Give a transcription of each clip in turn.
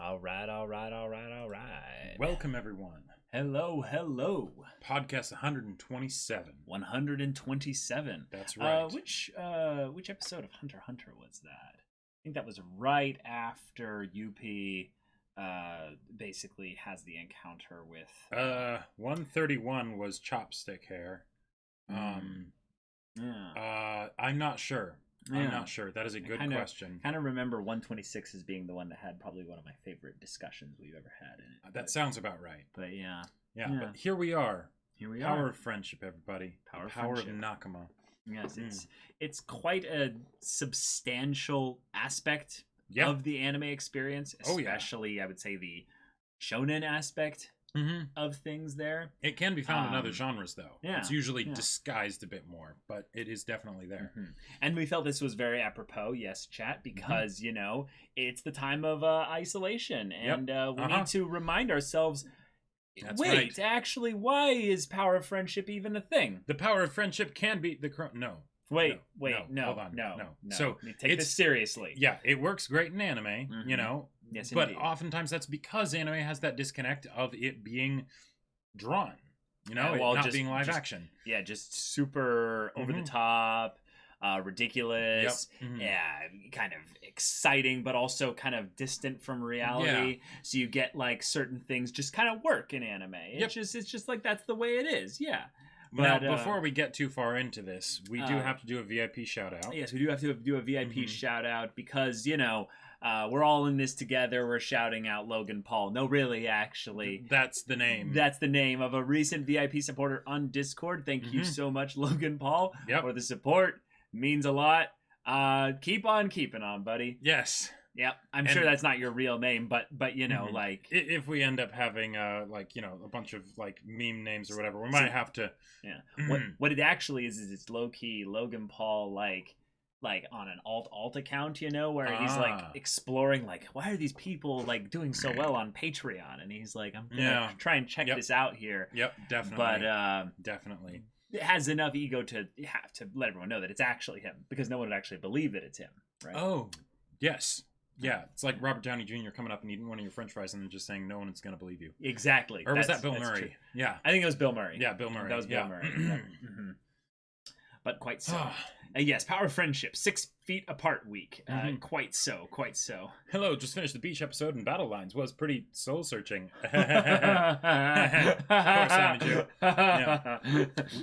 All right, all right, all right, all right. Welcome, everyone. Hello, hello. Podcast 127. 127. That's right. Which episode of Hunter x Hunter was that? I think that was right after UP basically has the encounter with 131 was chopstick hair. Yeah. I'm not sure. Yeah. I'm not sure. That is a good question. Kind of remember 126 as being the one that had probably one of my favorite discussions we've ever had in it. That sounds about right. But yeah. Yeah, but here we are. Here we Power are. of friendship, everybody. Power of Power of friendship. Nakama. Yes, it's quite a substantial aspect Yeah. of the anime experience, Oh, yeah. especially I would say the shonen aspect of things there. It can be found in other genres, though. Yeah, It's usually yeah. disguised a bit more, but it is definitely there. And we felt this was very apropos, yes, chat, because, you know, it's the time of isolation, and we need to remind ourselves, That's wait, right. actually, why is power of friendship even a thing? The power of friendship can be the no. Wait, no, hold on, no. So take this seriously. Yeah, it works great in anime, you know. Yes, but indeed. oftentimes that's because anime has that disconnect of it being drawn, you know, Yeah, well, it not just- being live just- action. Yeah, just super over the top, ridiculous. Yep. Mhm. Yeah, kind of exciting, but also kind of distant from reality. So you get like certain things just kind of work in anime. It's just like that's the way it is. Yeah. Now, But, before we get too far into this, we do have to do a VIP shout out. Yes, we do have to do a VIP shout out because, you know, we're all in this together. We're shouting out Logan Paul. No, really, actually. That's the name. That's the name of a recent VIP supporter on Discord. Thank you so much, Logan Paul, for the support. Means a lot. Keep on keeping on, buddy. Yes. Yep. I'm sure that's not your real name, but you know, like if we end up having like, you know, a bunch of like meme names or whatever, we might have to. Yeah. What it actually is it's low key Logan Paul like on an alt account, you know, where he's like exploring like why are these people like doing so well on Patreon, and he's like I'm gonna try and check this out here. Yep, definitely. But definitely. It has enough ego to have to let everyone know that it's actually him, because no one would actually believe that it's him, right? Oh, yes. Yeah, it's like Robert Downey Jr. coming up and eating one of your french fries and then just saying no one's going to believe you. Exactly. Or was that Bill Murray? True. Yeah. I think it was Bill Murray. Yeah, Bill Murray. That was Bill Murray. Yeah. But quite so. Yes, Power of Friendship, 6 feet apart week. Quite so, quite so. Hello, just finished the beach episode, and Battle Lines was pretty soul-searching. Of course, Simon Jew. Yeah.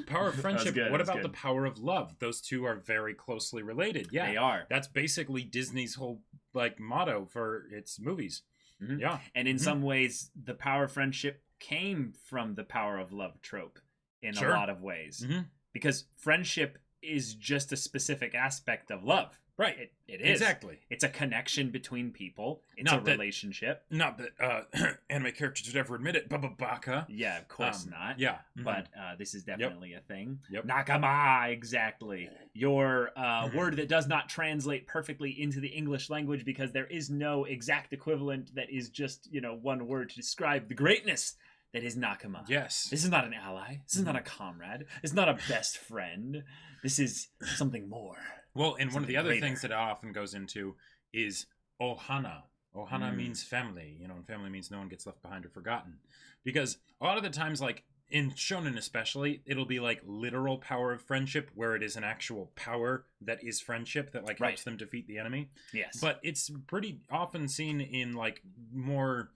Power of friendship. What about the power of love? Those two are very closely related. Yeah, they are. That's basically Disney's whole like motto for its movies. Yeah, and in some ways, the power of friendship came from the power of love trope in a lot of ways, because friendship is just a specific aspect of love. Right. It is. Exactly. It's a connection between people. It's a relationship. Not that anime characters would ever admit it. Baka. Yeah, of course not. Yeah. But this is definitely a thing. Yep. Nakama, exactly. Your word that does not translate perfectly into the English language because there is no exact equivalent that is just, you know, one word to describe the greatness that is Nakama. Yes. This is not an ally. This is not a comrade. This is not a best friend. This is something more. Well, and one of the other things that it often goes into is ohana. Ohana means family, you know, and family means no one gets left behind or forgotten. Because a lot of the times, like in shonen especially, it'll be like literal power of friendship, where it is an actual power that is friendship that like helps them defeat the enemy. Yes. But it's pretty often seen in like more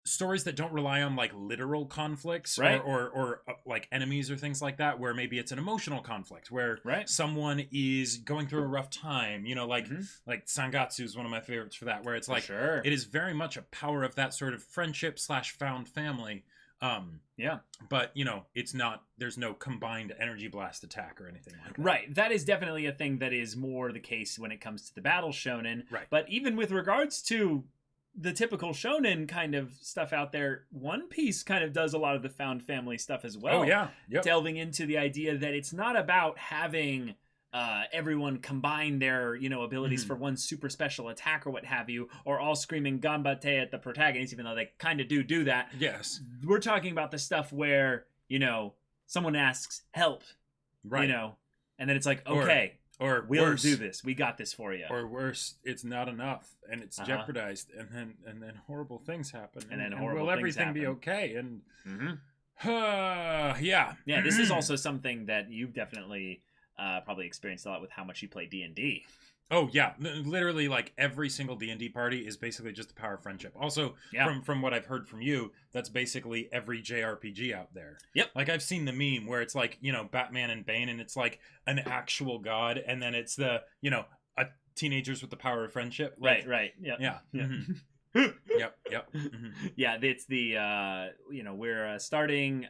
stories that don't rely on like literal conflicts or like enemies or things like that, where maybe it's an emotional conflict where someone is going through a rough time, you know, like Sangatsu is one of my favorites for that, where it's like it is very much a power of that sort of friendship / found family. But you know, it's not, there's no combined energy blast attack or anything like that. Right. That is definitely a thing that is more the case when it comes to the battle shonen. Right. But even with regards to the typical shonen kind of stuff out there, One Piece kind of does a lot of the found family stuff as well. Oh yeah. Yep. Delving into the idea that it's not about having everyone combine their, you know, abilities for one super special attack or what have you, or all screaming Ganbatte at the protagonist, even though they kind of do that. Yes. We're talking about the stuff where, you know, someone asks help, you know, and then it's like, okay. Or we'll worse, do this. We got this for you. Or worse, it's not enough and it's jeopardized, and then horrible things happen. And will everything be okay? And yeah. This is also something that you've definitely probably experienced a lot with how much you play D&D. Oh yeah, literally, like every single D&D party is basically just the power of friendship. Also, from what I've heard from you, that's basically every JRPG out there. Yep. Like I've seen the meme where it's like, Batman and Bane, and it's like an actual god, and then it's the, teenagers with the power of friendship. Like, right. Yep. Yeah. Mm-hmm. Yep. Mm-hmm. Yeah, it's the we're starting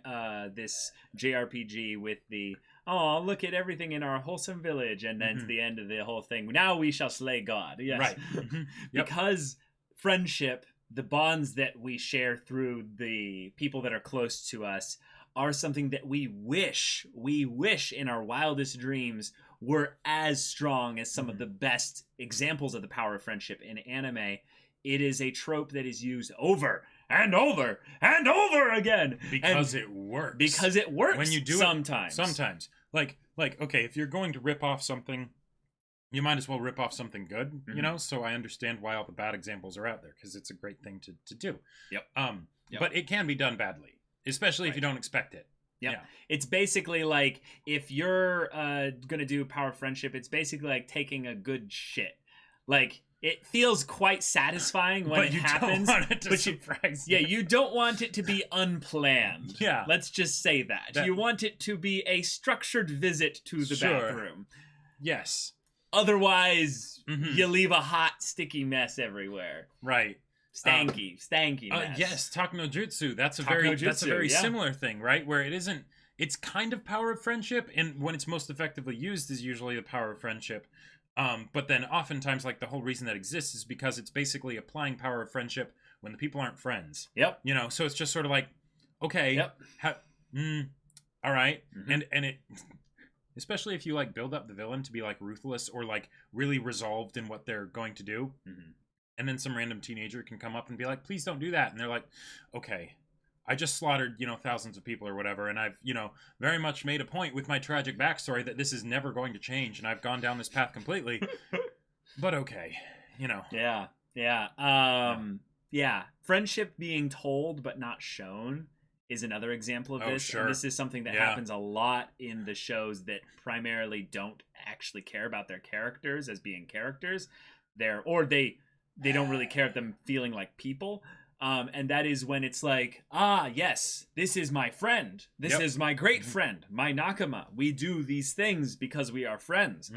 this JRPG with the look at everything in our wholesome village, and then to the end of the whole thing, now we shall slay God. Yes. Right. Mm-hmm. Yep. Because friendship, the bonds that we share through the people that are close to us, are something that we wish in our wildest dreams were as strong as some of the best examples of the power of friendship in anime. It is a trope that is used over and over and over again because it works. Because it works when you do sometimes. Sometimes, like okay, if you're going to rip off something, you might as well rip off something good. So I understand why all the bad examples are out there, because it's a great thing to do. Yep. But it can be done badly, especially if you don't expect it. Yep. Yeah. It's basically like, if you're gonna do power of friendship, it's basically like taking a good shit. Like, it feels quite satisfying when it happens. Don't want it to surprise you. Yeah, you don't want it to be unplanned. Yeah. Let's just say that. You want it to be a structured visit to the bathroom. Yes. Otherwise, you leave a hot, sticky mess everywhere. Right. Stanky mess. Yes, Takenojutsu. That's a very similar thing, right? Where it's kind of power of friendship, and when it's most effectively used is usually the power of friendship. But then oftentimes, like, the whole reason that exists is because it's basically applying power of friendship when the people aren't friends. Yep. So it's just sort of like, okay, all right. And it, especially if you like build up the villain to be like ruthless or like really resolved in what they're going to do. And then some random teenager can come up and be like, please don't do that. And they're like, okay, I just slaughtered, thousands of people or whatever. And I've, very much made a point with my tragic backstory that this is never going to change. And I've gone down this path completely. But okay, Yeah. Friendship being told but not shown is another example of this. Sure. And this is something that happens a lot in the shows that primarily don't actually care about their characters as being characters. They don't really care about them feeling like people. And that is when it's like, yes, this is my friend. This is my great friend, my Nakama. We do these things because we are friends.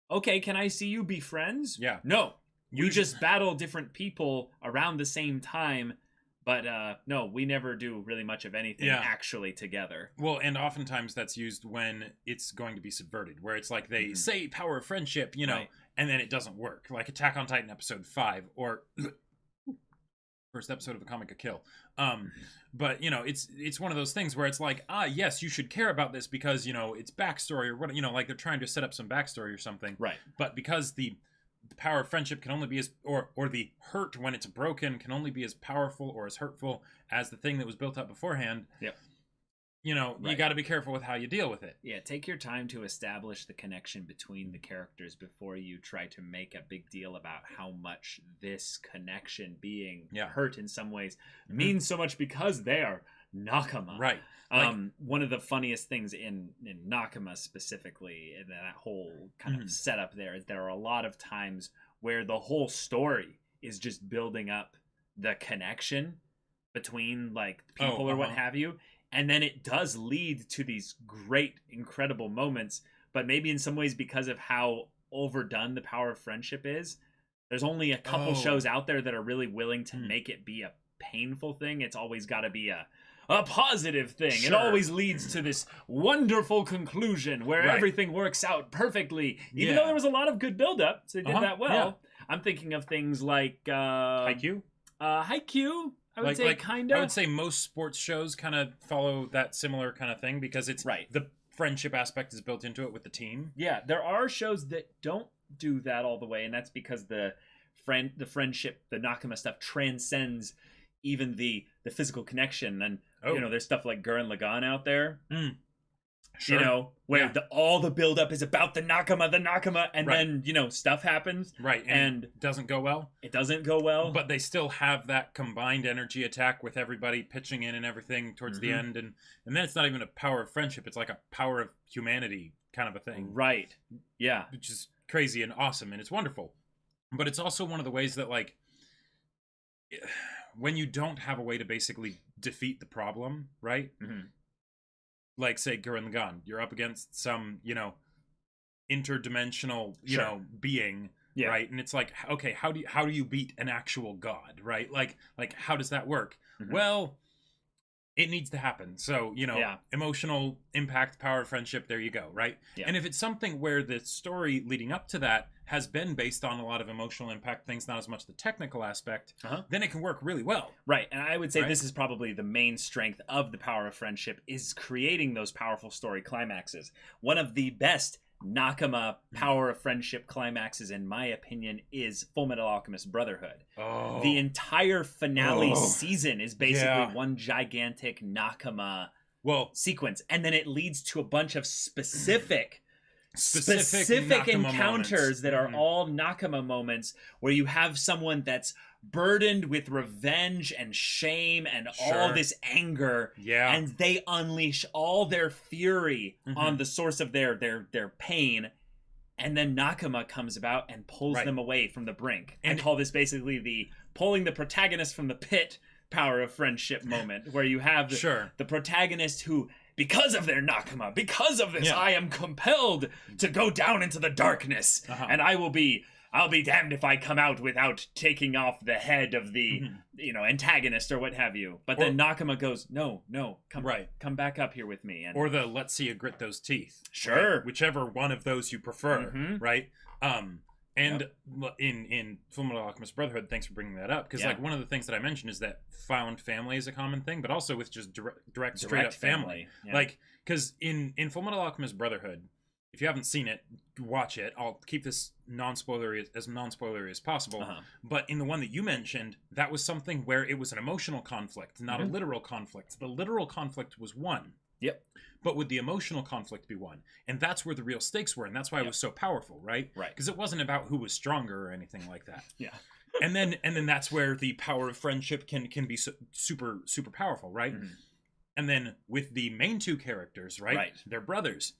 Okay, can I see you be friends? Yeah. No. You just battle different people around the same time. But no, we never do really much of anything actually together. Well, and oftentimes that's used when it's going to be subverted, where it's like they say power of friendship, and then it doesn't work. Like Attack on Titan episode 5, or first episode of A Comic a Kill. But it's one of those things where it's like, yes, you should care about this because it's backstory or what, like they're trying to set up some backstory or something. Right. But because the power of friendship can only be as, or the hurt when it's broken can only be as powerful or as hurtful as the thing that was built up beforehand. Yep. You got to be careful with how you deal with it. Yeah, take your time to establish the connection between the characters before you try to make a big deal about how much this connection being hurt in some ways means so much because they are Nakama. Right. One of the funniest things in Nakama specifically, in that whole kind of setup there are a lot of times where the whole story is just building up the connection between like people or what have you. And then it does lead to these great, incredible moments. But maybe in some ways, because of how overdone the power of friendship is, there's only a couple shows out there that are really willing to make it be a painful thing. It's always got to be a positive thing. Sure. It always leads to this wonderful conclusion where everything works out perfectly. Even though there was a lot of good buildup, so they did that well. Yeah. I'm thinking of things like Haikyuu. Haikyuu. I would say kind of. I would say most sports shows kind of follow that similar kind of thing because it's the friendship aspect is built into it with the team. Yeah, there are shows that don't do that all the way, and that's because the friendship, the Nakama stuff transcends even the physical connection. And there's stuff like Gurren Lagann out there. Sure. You know, where all the buildup is about the Nakama, and Right. then, you know, stuff happens. Right. And it doesn't go well. It doesn't go well. But they still have that combined energy attack with everybody pitching in and everything towards the end. And then it's not even a power of friendship. It's like a power of humanity kind of a thing. Right. Yeah. Which is crazy and awesome. And it's wonderful. But it's also one of the ways that, like, when you don't have a way to basically defeat the problem, right? Like, say, Gurren Lagann, you're up against some, you know, interdimensional, you know, being, right? And it's like, okay, how do you beat an actual god, right? Like how does that work? Well, it needs to happen. So, you know, emotional impact, power of friendship, there you go, right? And if it's something where the story leading up to that has been based on a lot of emotional impact things, not as much the technical aspect, then it can work really well. Right. And I would say this is probably the main strength of the power of friendship, is creating those powerful story climaxes. One of the best Nakama power of friendship climaxes, in my opinion, is Fullmetal Alchemist Brotherhood. The entire finale season is basically one gigantic Nakama sequence, and then it leads to a bunch of specific encounters that are all Nakama moments, where you have someone that's burdened with revenge and shame and all this anger, and they unleash all their fury on the source of their pain, and then Nakama comes about and pulls them away from the brink. And I call this basically the pulling the protagonist from the pit power of friendship moment, where you have the protagonist who, because of their Nakama, because of this, I am compelled to go down into the darkness, and I'll be damned if I come out without taking off the head of the, you know, antagonist or what have you. But then Nakama goes, no, come back up here with me. And or the let's see you grit those teeth. Sure. Right? Whichever one of those you prefer, right? And in Fullmetal Alchemist Brotherhood, thanks for bringing that up, because like one of the things that I mentioned is that found family is a common thing, but also with just direct straight up family. Like, because in Fullmetal Alchemist Brotherhood, if you haven't seen it, watch it. I'll keep this non-spoilery as possible. But in the one that you mentioned, that was something where it was an emotional conflict, not a literal conflict. The literal conflict was won. But would the emotional conflict be won? And that's where the real stakes were, and that's why it was so powerful, right? Because it wasn't about who was stronger or anything like that. And then that's where the power of friendship can be super powerful, right? And then with the main two characters, right? They're brothers.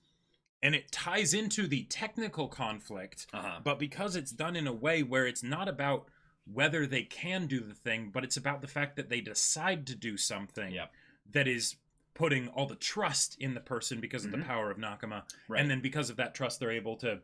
And it ties into the technical conflict, but because it's done in a way where it's not about whether they can do the thing, but it's about the fact that they decide to do something that is putting all the trust in the person because of the power of Nakama. And then because of that trust, they're able to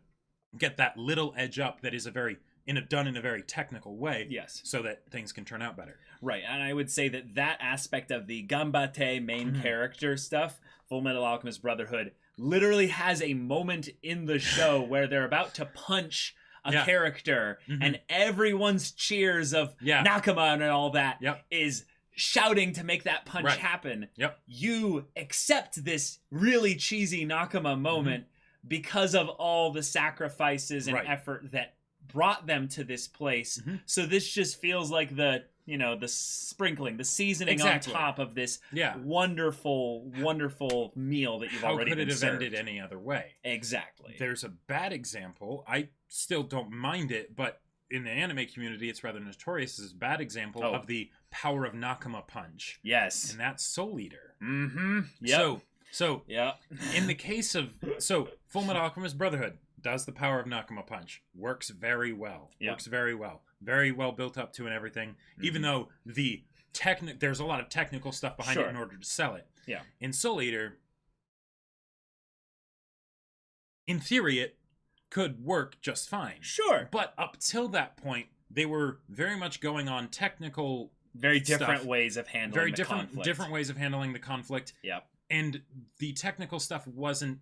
get that little edge up that is done in a very technical way, so that things can turn out better. Right, and I would say that aspect of the Gambate main character stuff, Fullmetal Alchemist Brotherhood, literally has a moment in the show where they're about to punch a character, and everyone's cheers of Nakama and all that is shouting to make that punch happen. You accept this really cheesy Nakama moment because of all the sacrifices and effort that brought them to this place. So this just feels like the sprinkling, the seasoning on top of this wonderful meal that you've already been served. How could it have ended any other way? Exactly. There's a bad example. I still don't mind it, but in the anime community, it's rather notorious as a bad example of the power of Nakama punch. Yes. And that's Soul Eater. Yep. So in the case of Fullmetal Alchemist Brotherhood does the power of Nakama punch. Works very well. Works very well. Very well built up to and everything. Even though there's a lot of technical stuff behind it in order to sell it. In Soul Eater, in theory, it could work just fine. Sure. But up till that point, they were very much going on technical different ways of handling different ways of handling the conflict. And the technical stuff wasn't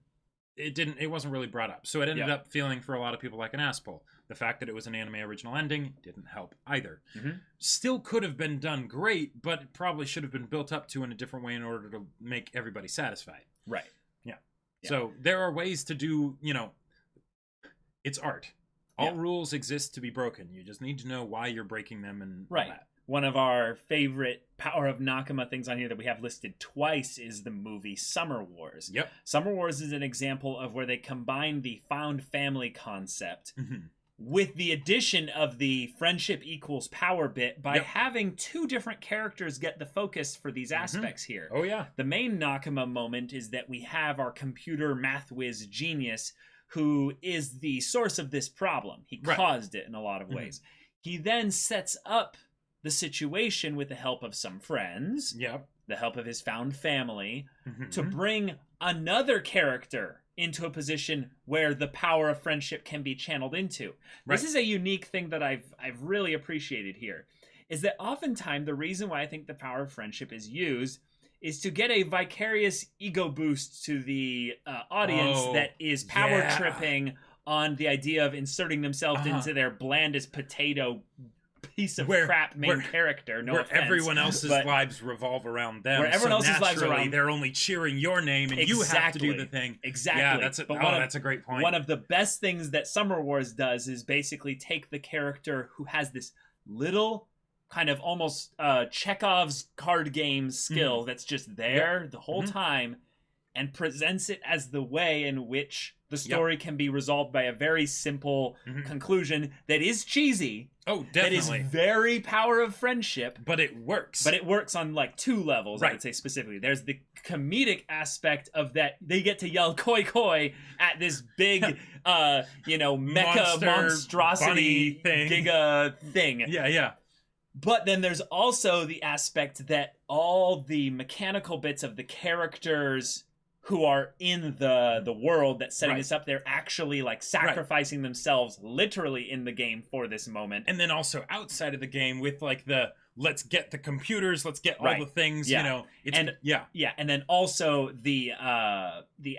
really brought up. So it ended up feeling for a lot of people like an ass pull. The fact that it was an anime original ending didn't help either. Still could have been done great, but it probably should have been built up to in a different way in order to make everybody satisfied. Right. So there are ways to do, it's art. All rules exist to be broken. You just need to know why you're breaking them and all that. one of our favorite Power of Nakama things on here that we have listed twice is the movie Summer Wars. Yep. Summer Wars is an example of where they combine the found family concept with the addition of the friendship equals power bit by having two different characters get the focus for these aspects here. Oh, yeah. The main Nakama moment is that we have our computer math whiz genius who is the source of this problem. He caused it in a lot of ways. He then sets up the situation with the help of some friends, the help of his found family, to bring another character into a position where the power of friendship can be channeled into. This is a unique thing that I've really appreciated here, is that oftentimes the reason why I think the power of friendship is used is to get a vicarious ego boost to the audience that is power tripping on the idea of inserting themselves into their blandest potato piece of crap main character. No offense, everyone else's lives revolve around them. Where everyone else's lives around, they're only cheering your name, and you have to do the thing. Exactly. Yeah, that's a great point. One of the best things that Summer Wars does is basically take the character who has this little kind of almost Chekhov's card game skill that's just there the whole time, and presents it as the way in which the story can be resolved by a very simple conclusion that is cheesy. Oh, definitely. That is very power of friendship. But it works. But it works on like two levels, I would say specifically. There's the comedic aspect of that they get to yell koi koi at this big, mecha monstrosity giga thing. Yeah. But then there's also the aspect that all the mechanical bits of the characters who are in the world that's setting this up, they're actually like sacrificing themselves literally in the game for this moment. And then also outside of the game with like the let's get the computers, let's get all the things, you know. And then also the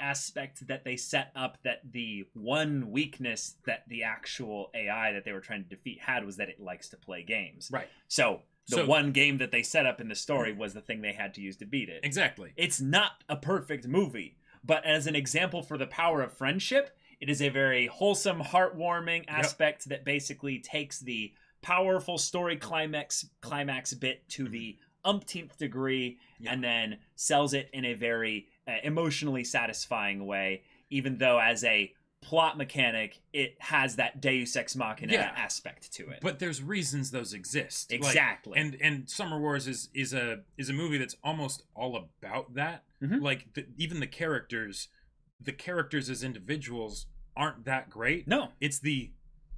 aspect that they set up, that the one weakness that the actual AI that they were trying to defeat had was that it likes to play games. Right. So the one game that they set up in the story was the thing they had to use to beat it. Exactly. It's not a perfect movie, but as an example for the power of friendship, it is a very wholesome, heartwarming aspect that basically takes the powerful story climax bit to the umpteenth degree and then sells it in a very emotionally satisfying way, even though as a plot mechanic it has that Deus Ex Machina aspect to it. But there's reasons those exist. Exactly. Like, and Summer Wars is a movie that's almost all about that. Like even the characters as individuals aren't that great. No. It's the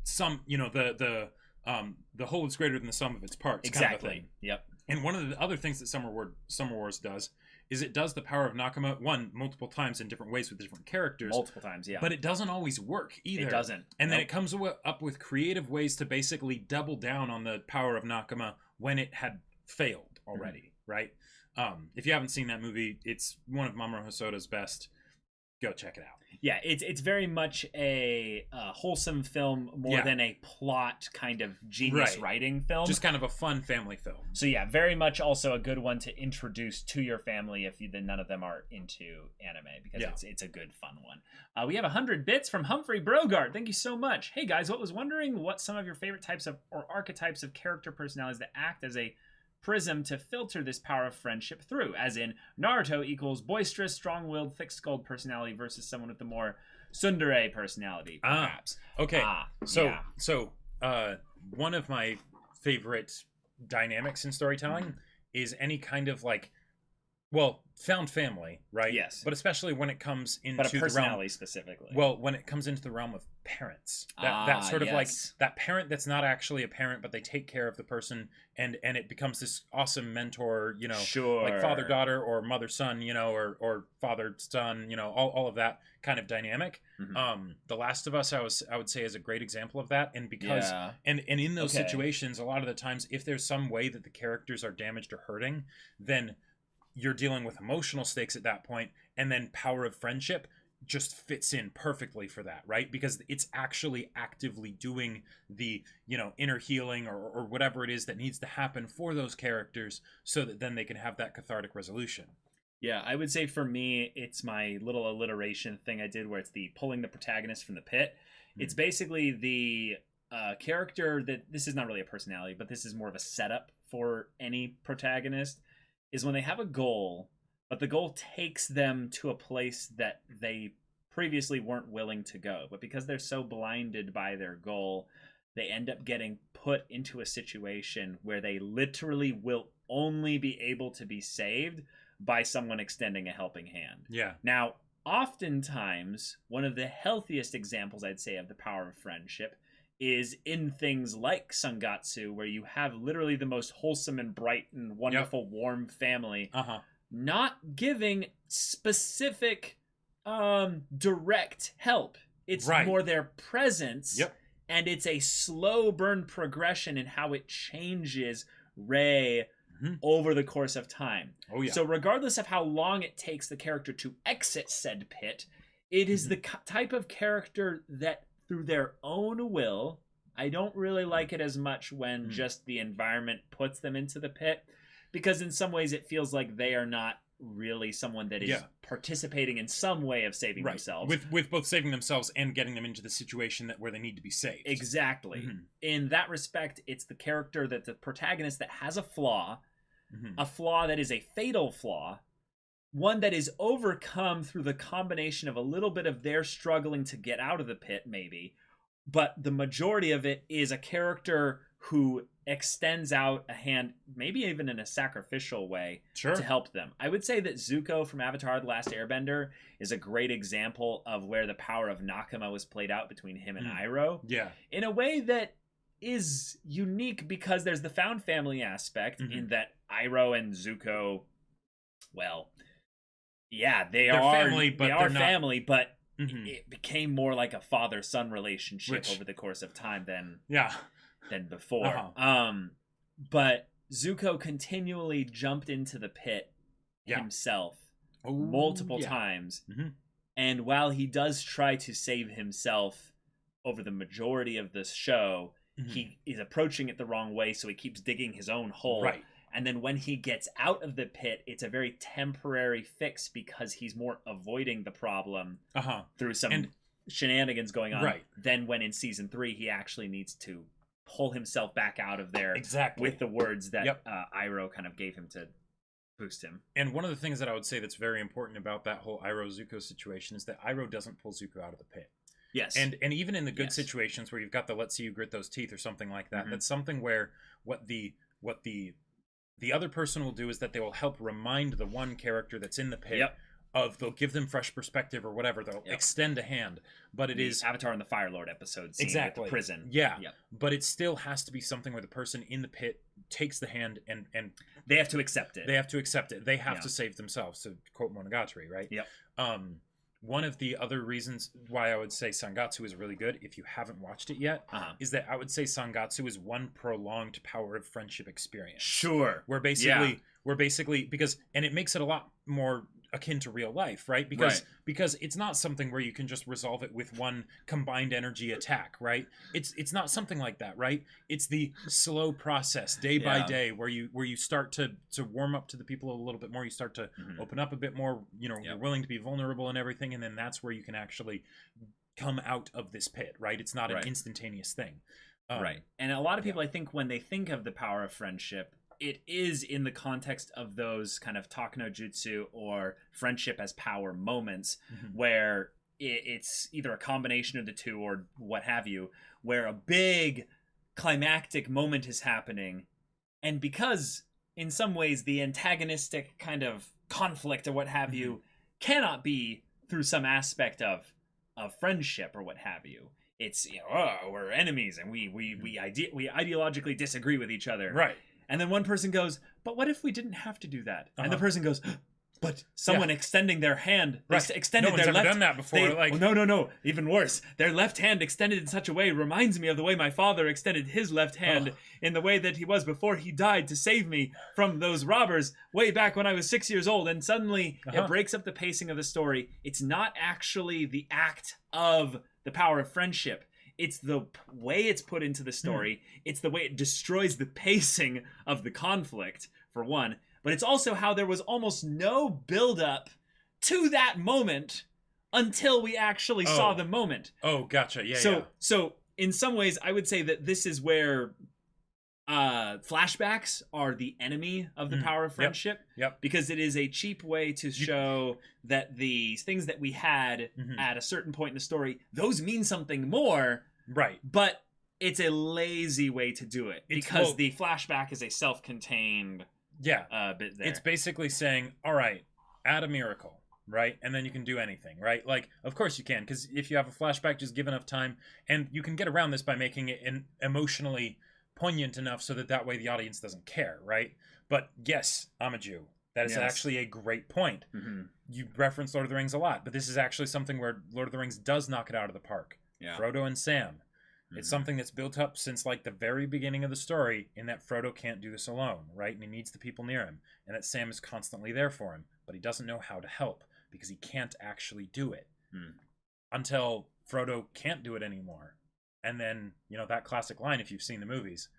the whole is greater than the sum of its parts. Exactly. Kind of thing. Yep. And one of the other things that Summer Wars does is it does the power of Nakama multiple times in different ways with different characters. Multiple times, yeah. But it doesn't always work either. It doesn't. And then it comes up with creative ways to basically double down on the power of Nakama when it had failed already, right? If you haven't seen that movie, it's one of Mamoru Hosoda's best. Go check it out. Yeah, it's very much a wholesome film more than a plot kind of genius writing film. Just kind of a fun family film. So yeah, very much also a good one to introduce to your family if none of them are into anime, because it's a good fun one. We have 100 bits from Humphrey Brogard. Thank you so much. Hey guys, was wondering what some of your favorite types of or archetypes of character personalities that act as a prism to filter this power of friendship through, as in Naruto equals boisterous, strong-willed, thick-skulled personality versus someone with the more tsundere personality, perhaps. Okay. So one of my favorite dynamics in storytelling is any kind of found family, right? Yes. But especially when it comes into the personality realm, specifically. Well, when it comes into the realm of parents, that sort of like that parent that's not actually a parent, but they take care of the person, and it becomes this awesome mentor, like father-daughter or mother-son, or father-son, all of that kind of dynamic. The Last of Us, I would say, is a great example of that, and because and in those situations, a lot of the times, if there's some way that the characters are damaged or hurting, then you're dealing with emotional stakes at that point, and then power of friendship just fits in perfectly for that, right? Because it's actually actively doing the inner healing or whatever it is that needs to happen for those characters, so that then they can have that cathartic resolution. Yeah, I would say for me, it's my little alliteration thing I did where it's the pulling the protagonist from the pit. It's basically the a character that, this is not really a personality, but this is more of a setup for any protagonist, is when they have a goal, but the goal takes them to a place that they previously weren't willing to go. But because they're so blinded by their goal, they end up getting put into a situation where they literally will only be able to be saved by someone extending a helping hand. Yeah. Now, oftentimes, one of the healthiest examples, I'd say, of the power of friendship is in things like Sangatsu, where you have literally the most wholesome and bright and wonderful, warm family, not giving specific direct help. It's more their presence, and it's a slow burn progression in how it changes Rei over the course of time. So regardless of how long it takes the character to exit said pit, it is the type of character that through their own will, I don't really like it as much when just the environment puts them into the pit, because in some ways it feels like they are not really someone that is participating in some way of saving themselves. With both saving themselves and getting them into the situation where they need to be saved. Exactly. In that respect, it's the character that the protagonist that has a flaw that is a fatal flaw, one that is overcome through the combination of a little bit of their struggling to get out of the pit, maybe, but the majority of it is a character who extends out a hand, maybe even in a sacrificial way, to help them. I would say that Zuko from Avatar: The Last Airbender is a great example of where the power of Nakama was played out between him and Iroh. In a way that is unique, because there's the found family aspect in that Iroh and Zuko, well, yeah, they're family, but they are family, but it became more like a father-son relationship over the course of time than before. But Zuko continually jumped into the pit himself multiple times, and while he does try to save himself over the majority of this show, he is approaching it the wrong way, so he keeps digging his own hole. And then when he gets out of the pit, it's a very temporary fix because he's more avoiding the problem through some shenanigans going on than when in season 3 he actually needs to pull himself back out of there with the words that Iroh kind of gave him to boost him. And one of the things that I would say that's very important about that whole Iroh-Zuko situation is that Iroh doesn't pull Zuko out of the pit. And even in the good situations where you've got the let's see you grit those teeth or something like that, that's something where what the other person will do is that they will help remind the one character that's in the pit of, they'll give them fresh perspective or whatever, they'll extend a hand, but it is Avatar and the Fire Lord episode scene at the prison. But it still has to be something where the person in the pit takes the hand and they have to accept it. They have to save themselves, to quote Monogatari, right? One of the other reasons why I would say Sangatsu is really good, if you haven't watched it yet, is that I would say Sangatsu is one prolonged power of friendship experience. Where basically, because, and it makes it a lot more akin to real life, right? Because it's not something where you can just resolve it with one combined energy attack, right? It's not something like that, right? It's the slow process, day by day, where you start to warm up to the people a little bit more. You start to open up a bit more. You're willing to be vulnerable and everything, and then that's where you can actually come out of this pit, right? It's not an instantaneous thing, And a lot of people, I think, when they think of the power of friendship, it is in the context of those kind of Talk no Jutsu or friendship as power moments where it's either a combination of the two or what have you, where a big climactic moment is happening. And because in some ways the antagonistic kind of conflict or what have you cannot be through some aspect of friendship or what have you. It's, we're enemies and we ideologically disagree with each other. And then one person goes, but what if we didn't have to do that? And the person goes, but someone extending their hand, extended their left. No one's ever done that before. No. Even worse. Their left hand extended in such a way reminds me of the way my father extended his left hand in the way that he was before he died to save me from those robbers way back when I was 6 years old. And suddenly it breaks up the pacing of the story. It's not actually the act of the power of friendship. It's the way it's put into the story. It's the way it destroys the pacing of the conflict, for one. But it's also how there was almost no build-up to that moment until we actually saw the moment. Oh, gotcha. So in some ways, I would say that this is where flashbacks are the enemy of the power of friendship. Yep. Because it is a cheap way to show that the things that we had at a certain point in the story, those mean something more. Right. But it's a lazy way to do it because the flashback is a self-contained bit there. It's basically saying, all right, add a miracle, right? And then you can do anything, right? Like, of course you can, because if you have a flashback, just give enough time. And you can get around this by making it emotionally poignant enough so that way the audience doesn't care, right? But yes, I'm a Jew. That is actually a great point. You reference Lord of the Rings a lot, but this is actually something where Lord of the Rings does knock it out of the park. Yeah. Frodo and Sam. It's something that's built up since like the very beginning of the story, in that Frodo can't do this alone, right? And he needs the people near him, and that Sam is constantly there for him, but he doesn't know how to help because he can't actually do it until Frodo can't do it anymore. And then, that classic line, if you've seen the movies,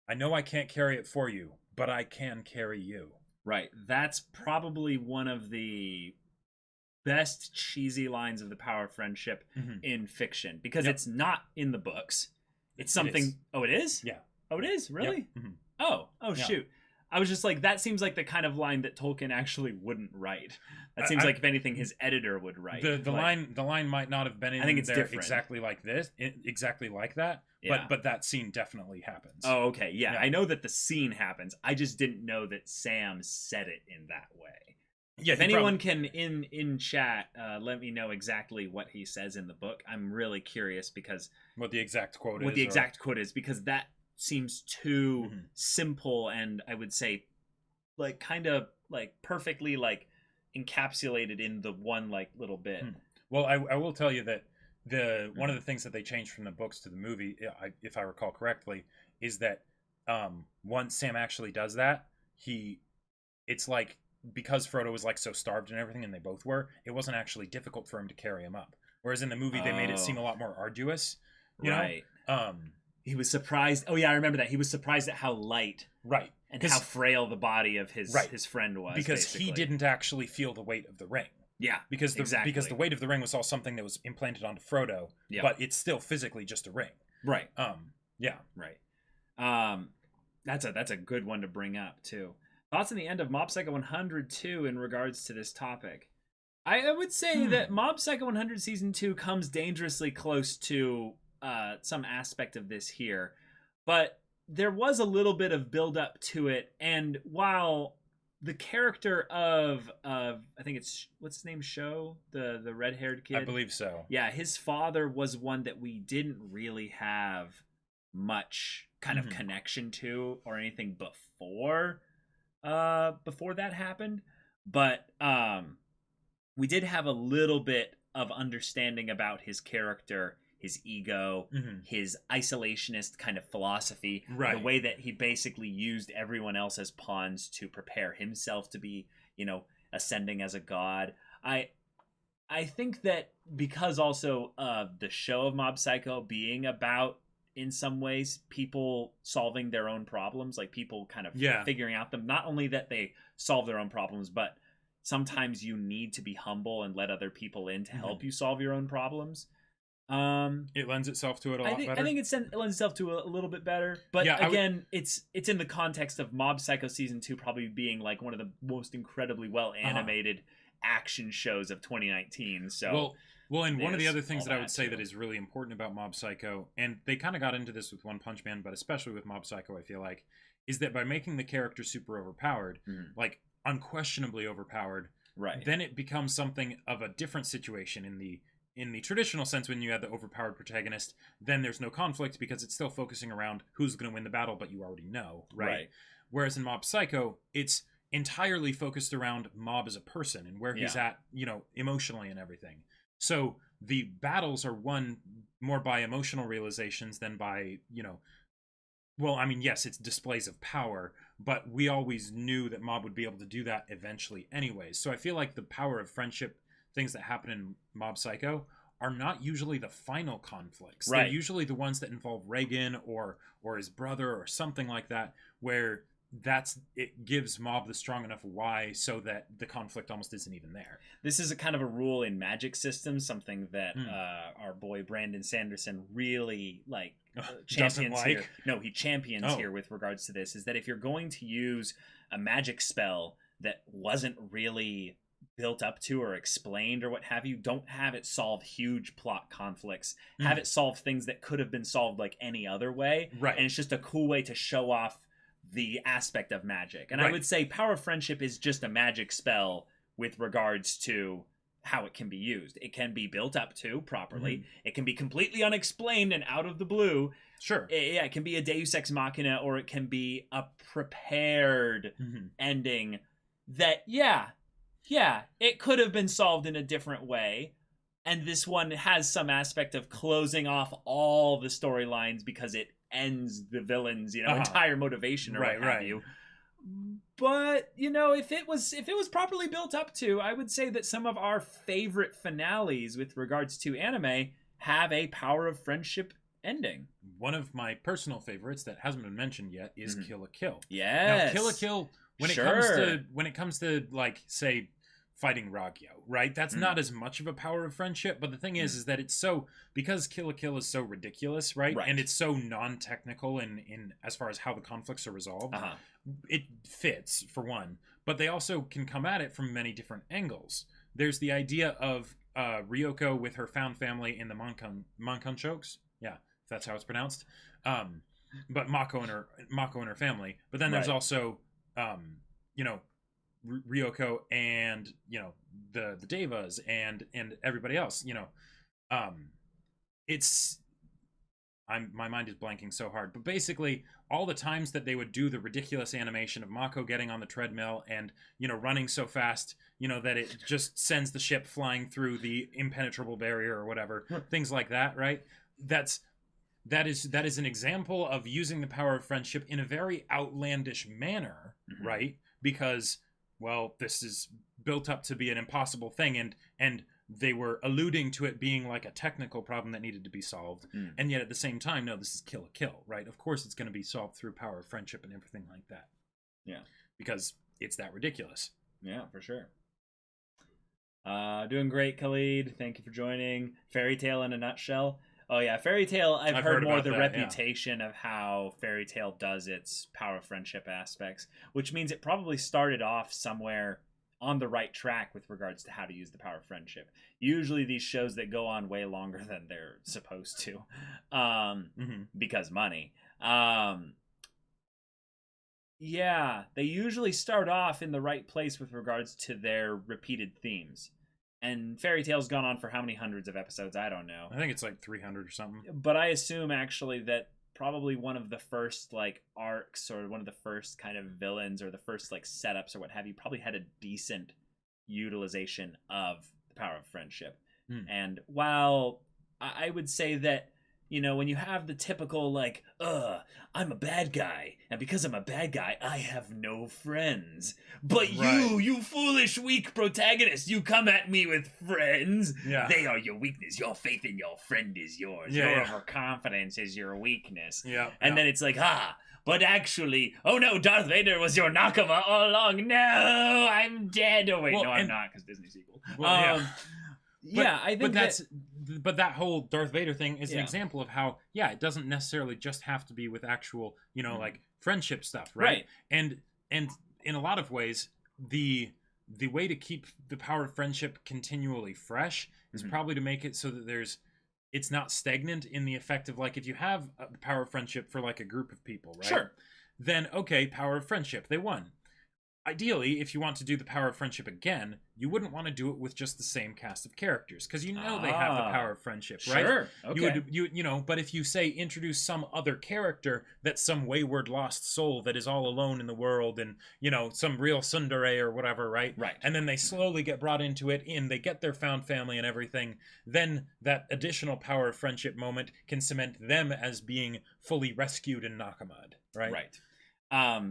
I know I can't carry it for you, but I can carry you. Right. That's probably one of the best cheesy lines of the power of friendship in fiction, because it's not in the books. It's something. Oh, it is? Yeah. Oh, it is? Really? Yep. Oh, shoot. I was just like, that seems like the kind of line that Tolkien actually wouldn't write. That seems like, if anything, his editor would write. The line might not have been in there exactly like this, exactly like that. Yeah. But that scene definitely happens. Oh, okay. Yeah. I know that the scene happens. I just didn't know that Sam said it in that way. Yeah, if anyone can in chat let me know exactly what he says in the book, I'm really curious, because what the exact quote is, because that seems too simple, and I would say like kind of like perfectly like encapsulated in the one like little bit. Well, I will tell you that one of the things that they changed from the books to the movie, if I recall correctly, is that once Sam actually does that, it's like, because Frodo was like so starved and everything, and they both were, it wasn't actually difficult for him to carry him up. Whereas in the movie, they made it seem a lot more arduous. You know? He was surprised. Oh yeah, I remember that. He was surprised at how light, and how frail the body of his friend was. Because he didn't actually feel the weight of the ring. Yeah, because the weight of the ring was all something that was implanted onto Frodo. Yeah. But it's still physically just a ring. Right. Yeah. Right. That's a good one to bring up too. Thoughts on the end of Mob Psycho 100 2 in regards to this topic? I would say that Mob Psycho 100 Season 2 comes dangerously close to some aspect of this here. But there was a little bit of build-up to it, and while the character of I think it's, what's his name, Sho? The red-haired kid? I believe so. Yeah, his father was one that we didn't really have much kind of connection to or anything before that happened, but we did have a little bit of understanding about his character, his ego, his isolationist kind of philosophy, the way that he basically used everyone else as pawns to prepare himself to be, ascending as a god. I think that because also the show of Mob Psycho being about, in some ways, people solving their own problems, like people kind of figuring out them, not only that they solve their own problems, but sometimes you need to be humble and let other people in to help you solve your own problems. It lends itself to it a lot better. I think it lends itself to a little bit better, but again, it's in the context of Mob Psycho Season 2 probably being like one of the most incredibly well animated action shows of 2019. So Well, and one of the other things that I would say that is really important about Mob Psycho, and they kind of got into this with One Punch Man, but especially with Mob Psycho, I feel like, is that by making the character super overpowered, like unquestionably overpowered, then it becomes something of a different situation in the traditional sense. When you have the overpowered protagonist, then there's no conflict because it's still focusing around who's going to win the battle, but you already know, right? Whereas in Mob Psycho, it's entirely focused around Mob as a person and where he's at, emotionally and everything. So the battles are won more by emotional realizations than by, yes, it's displays of power, but we always knew that Mob would be able to do that eventually anyways. So I feel like the power of friendship, things that happen in Mob Psycho, are not usually the final conflicts. They're usually the ones that involve Reagan or his brother or something like that, where it gives Mob the strong enough why so that the conflict almost isn't even there. This is a kind of a rule in Magic systems, something that our boy Brandon Sanderson really champions here. No, he champions here with regards to this, is that if you're going to use a magic spell that wasn't really built up to or explained or what have you, don't have it solve huge plot conflicts. Have it solve things that could have been solved like any other way. Right. And it's just a cool way to show off the aspect of magic. And I would say Power of Friendship is just a magic spell with regards to how it can be used. It can be built up to properly. It can be completely unexplained and out of the blue. Sure. It can be a Deus Ex Machina, or it can be a prepared ending that, it could have been solved in a different way. And this one has some aspect of closing off all the storylines because it ends the villain's, entire motivation or what have you. But, if it was properly built up to, I would say that some of our favorite finales with regards to anime have a Power of Friendship ending. One of my personal favorites that hasn't been mentioned yet is Kill la Kill. Yes. Now, Kill la Kill, when it comes to like, say, fighting Ragyo, right? That's not as much of a Power of Friendship, but the thing is that it's so, because Kill la Kill is so ridiculous, right? And it's so non-technical in as far as how the conflicts are resolved, it fits, for one, but they also can come at it from many different angles. There's the idea of Ryoko with her found family in the Mankanchokes, if that's how it's pronounced, but Mako and her family, but then there's also Ryoko and the Devas and everybody else. It's my mind is blanking so hard, but basically all the times that they would do the ridiculous animation of Mako getting on the treadmill and running so fast that it just sends the ship flying through the impenetrable barrier or whatever, things like that, right? That is an example of using the Power of Friendship in a very outlandish manner, right? Because, well, this is built up to be an impossible thing, and they were alluding to it being like a technical problem that needed to be solved, and yet at the same time, no, this is Kill la Kill, right? Of course it's going to be solved through Power of Friendship and everything like that. Yeah. Because it's that ridiculous. Yeah, for sure. Doing great, Khalid. Thank you for joining. Fairy Tail in a nutshell. Oh yeah, Fairy Tail, I've heard more the reputation of how Fairy Tail does its Power of Friendship aspects, which means it probably started off somewhere on the right track with regards to how to use the Power of Friendship. Usually these shows that go on way longer than they're supposed to, because money. Yeah, they usually start off in the right place with regards to their repeated themes. And Fairy Tail's gone on for how many hundreds of episodes? I don't know. I think it's like 300 or something. But I assume actually that probably one of the first arcs, or one of the first kind of villains, or the first setups or what have you, probably had a decent utilization of the Power of Friendship. And while I would say that, when you have the typical I'm a bad guy, and because I'm a bad guy, I have no friends. But you foolish, weak protagonist, you come at me with friends. Yeah. They are your weakness. Your faith in your friend is yours. Your overconfidence is your weakness. Yeah. And then it's but actually, oh no, Darth Vader was your Nakama all along. No, I'm dead. Oh wait, no, I'm not, because Disney sequel. Well, I think but that whole Darth Vader thing is an example of how, it doesn't necessarily just have to be with actual, friendship stuff, right? And in a lot of ways, the way to keep the Power of Friendship continually fresh is probably to make it so that it's not stagnant in the effect of, if you have the Power of Friendship for a group of people, right? Sure. Then, okay, Power of Friendship, they won. Ideally, if you want to do the Power of Friendship again, you wouldn't want to do it with just the same cast of characters, because they have the Power of Friendship, right? Sure. Okay. But if you say introduce some other character that's some wayward lost soul that is all alone in the world, and some real tsundere or whatever, right? Right. And then they slowly get brought into it, and they get their found family and everything. Then that additional Power of Friendship moment can cement them as being fully rescued in Nakamad, right? Right.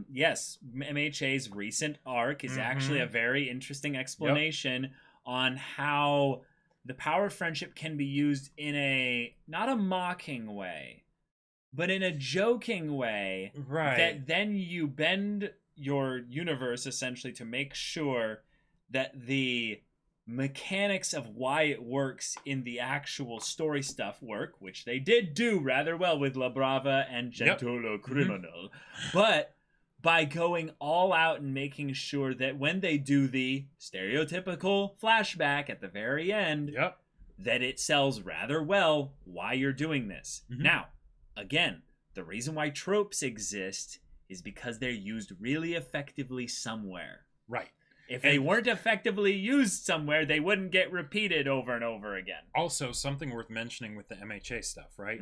Yes, MHA's recent arc is actually a very interesting explanation on how the Power of Friendship can be used in not a mocking way, but in a joking way, right? That then you bend your universe essentially to make sure that the mechanics of why it works in the actual story stuff work, which they did do rather well with La Brava and Gentolo Criminal. But by going all out and making sure that when they do the stereotypical flashback at the very end, that it sells rather well why you're doing this. Now, again, the reason why tropes exist is because they're used really effectively somewhere. Right. If they weren't effectively used somewhere, they wouldn't get repeated over and over again. Also, something worth mentioning with the MHA stuff, right?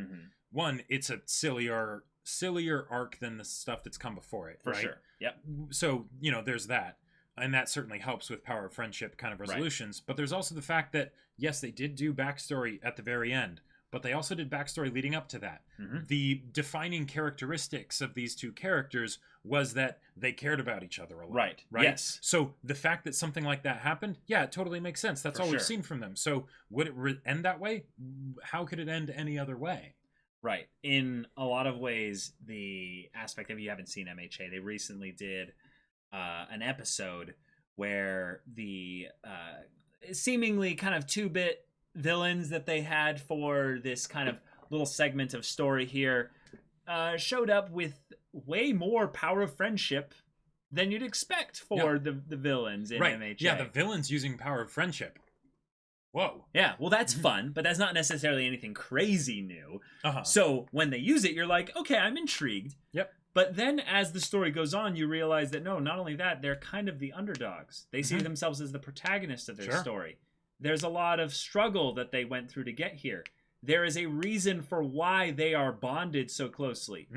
One, it's a sillier arc than the stuff that's come before it, For right? sure. Yep. So, there's that. And that certainly helps with Power of Friendship kind of resolutions. Right. But there's also the fact that, yes, they did do backstory at the very end, but they also did backstory leading up to that. The defining characteristics of these two characters was that they cared about each other a lot. Right. Yes. So the fact that something like that happened, yeah, it totally makes sense. That's all we've seen from them. So would it end that way? How could it end any other way? Right. In a lot of ways, the aspect of, you haven't seen MHA, they recently did an episode where the seemingly kind of 2-bit villains that they had for this kind of little segment of story here showed up with way more Power of Friendship than you'd expect for the villains in MHA. Yeah, the villains using Power of Friendship. Whoa. Yeah, well, that's fun, but that's not necessarily anything crazy new. So when they use it, you're like, okay, I'm intrigued. Yep. But then as the story goes on, you realize that no, not only that, they're kind of the underdogs. They see themselves as the protagonist of their story. There's a lot of struggle that they went through to get here. There is a reason for why they are bonded so closely.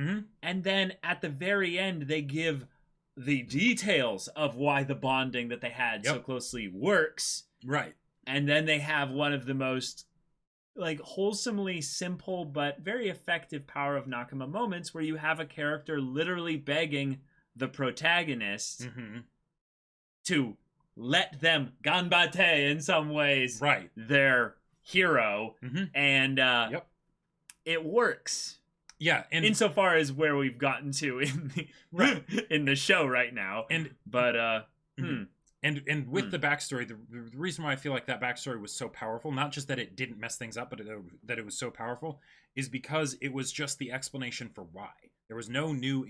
And then at the very end, they give the details of why the bonding that they had so closely works. Right. And then they have one of the most wholesomely simple but very effective Power of Nakama moments where you have a character literally begging the protagonist to let them ganbate in some ways their hero, and it works. Yeah, and insofar as where we've gotten to in the in the show right now, and with the backstory, the reason why I feel like that backstory was so powerful, not just that it didn't mess things up, but that it was so powerful, is because it was just the explanation for why. There was no new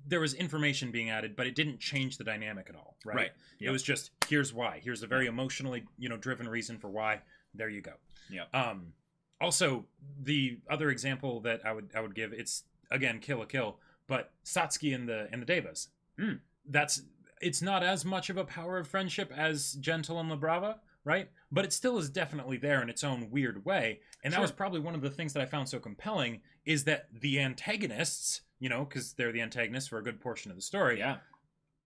there was information being added, but it didn't change the dynamic at all, right? It was just, here's why. Here's a very emotionally, driven reason for why. There you go. Yeah. Also, the other example that I would give, it's again Kill la Kill, but Satsuki and the Devas. It's not as much of a Power of Friendship as Gentle and La Brava, right? But it still is definitely there in its own weird way. And that was probably one of the things that I found so compelling, is that the antagonists, because they're the antagonists for a good portion of the story,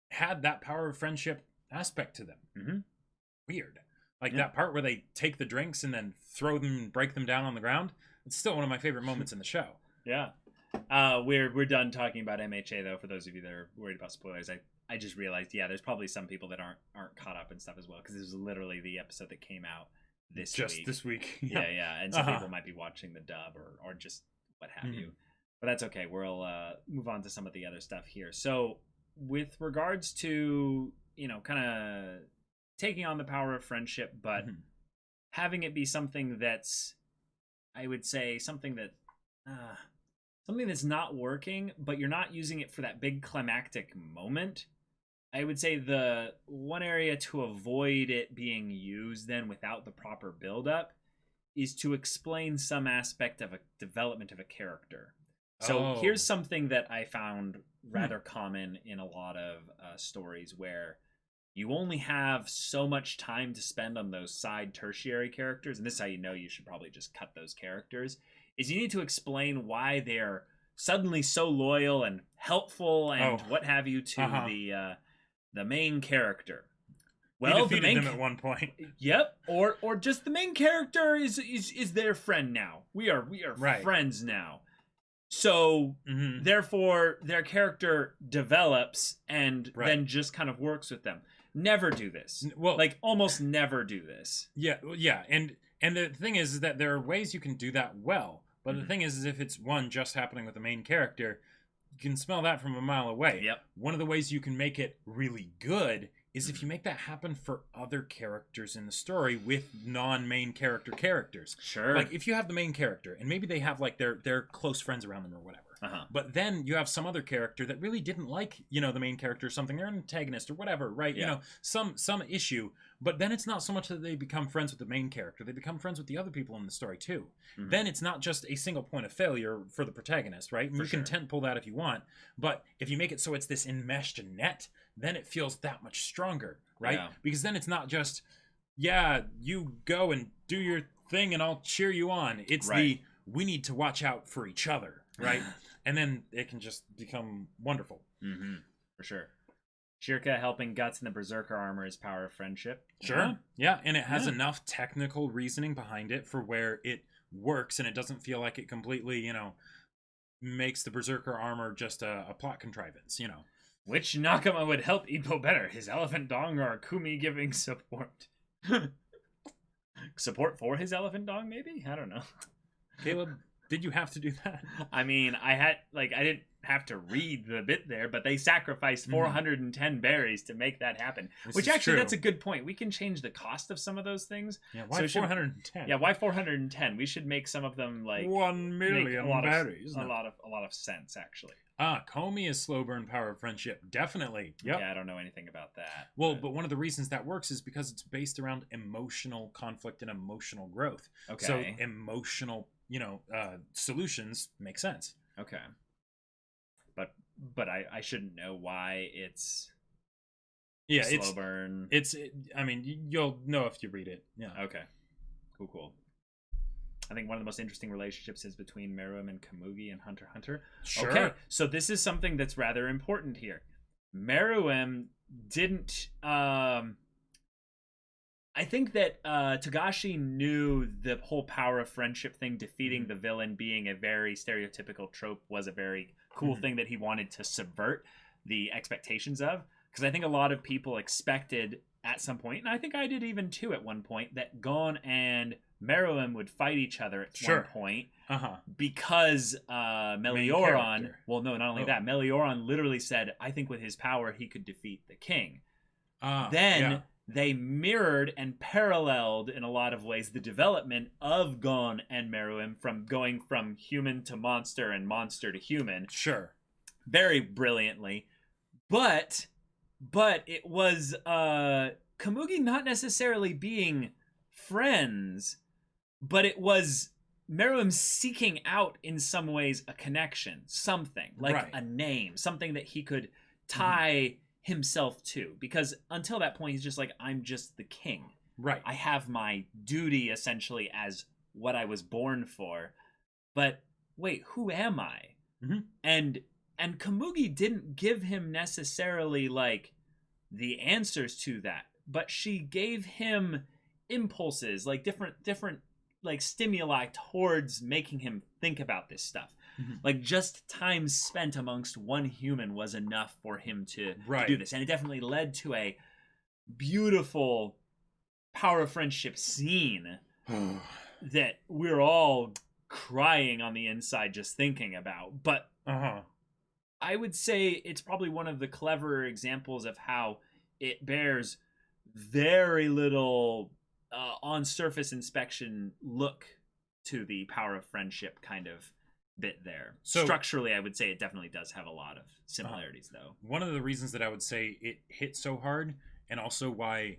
had that Power of Friendship aspect to them. Weird. That part where they take the drinks and then break them down on the ground. It's still one of my favorite moments in the show. Yeah. We're done talking about MHA, though, for those of you that are worried about spoilers. I just realized, there's probably some people that aren't caught up and stuff as well, because this was literally the episode that came out this week. Yeah. And some people might be watching the dub or just what have you. But that's okay. We'll move on to some of the other stuff here. So with regards to, kind of taking on the Power of Friendship, but having it be something that's, I would say, something that's not working, but you're not using it for that big climactic moment. I would say the one area to avoid it being used then without the proper build-up is to explain some aspect of a development of a character. So here's something that I found rather common in a lot of stories, where you only have so much time to spend on those side tertiary characters, and this is how you should probably just cut those characters, is you need to explain why they're suddenly so loyal and helpful and what have you to the main character. Well, he defeated them at one point. Yep. Or just the main character is their friend now. We are friends now. So therefore their character develops and then just kind of works with them. Never do this. Well, almost never do this. Yeah. And the thing is that there are ways you can do that well, But the thing is if it's one just happening with the main character, you can smell that from a mile away. Yep. One of the ways you can make it really good is if you make that happen for other characters in the story with non-main characters. Sure. Like if you have the main character and maybe they have like their close friends around them or whatever. But then you have some other character that really didn't like, the main character or something. They're an antagonist or whatever, right? Yeah. Some issue. But then it's not so much that they become friends with the main character. They become friends with the other people in the story too. Then it's not just a single point of failure for the protagonist, right? And you can tent pull that if you want. But if you make it so it's this enmeshed net, then it feels that much stronger, right? Yeah. Because then it's not just, you go and do your thing and I'll cheer you on. It's we need to watch out for each other, right? And then it can just become wonderful. For sure. Shirka helping Guts in the Berserker armor is power of friendship. Sure. Yeah, and it has enough technical reasoning behind it for where it works and it doesn't feel like it completely, makes the Berserker armor just a plot contrivance, Which Nakama would help Ippo better? His elephant dong or Kumi giving support? Support for his elephant dong, maybe? I don't know. Caleb, did you have to do that? I mean, I didn't have to read the bit there, but they sacrificed 410 berries to make that happen. Which actually, that's a good point. We can change the cost of some of those things. Yeah, why 410? Yeah, why 410? We should make some of them like 1 million berries. A lot of sense, actually. Komi is slow burn power of friendship. Definitely. Yep. Yeah, I don't know anything about that. Well, but one of the reasons that works is because it's based around emotional conflict and emotional growth. Okay. So emotional, solutions make sense. Okay. But I shouldn't know why it's slow burn. You'll know if you read it. Yeah. Okay. Cool. I think one of the most interesting relationships is between Meruem and Komugi and Hunter x Hunter. Sure. Okay, so this is something that's rather important here. Meruem didn't... I think that Togashi knew the whole power of friendship thing, defeating the villain being a very stereotypical trope, was a very cool thing that he wanted to subvert the expectations of. Because I think a lot of people expected at some point, and I think I did even too at one point, that Gon and Meruem would fight each other at one point because Melioron... Well, no, not only that. Melioron literally said, I think with his power, he could defeat the king. They mirrored and paralleled in a lot of ways the development of Gon and Meruem from going from human to monster and monster to human. Sure. Very brilliantly. But it was Komugi not necessarily being friends, but it was Meruem seeking out in some ways a connection, something like a name, something that he could tie himself to, because until that point he's just like, I'm just the king, right? I have my duty essentially as what I was born for, but wait, who am I? And Komugi didn't give him necessarily like the answers to that, but she gave him impulses, like different like stimuli towards making him think about this stuff. Like just time spent amongst one human was enough for him to do this. And it definitely led to a beautiful power of friendship scene that we're all crying on the inside just thinking about. But I would say it's probably one of the cleverer examples of how it bears very little on surface inspection look to the power of friendship kind of bit there. So structurally, I would say it definitely does have a lot of similarities, though. One of the reasons that I would say it hit so hard, and also why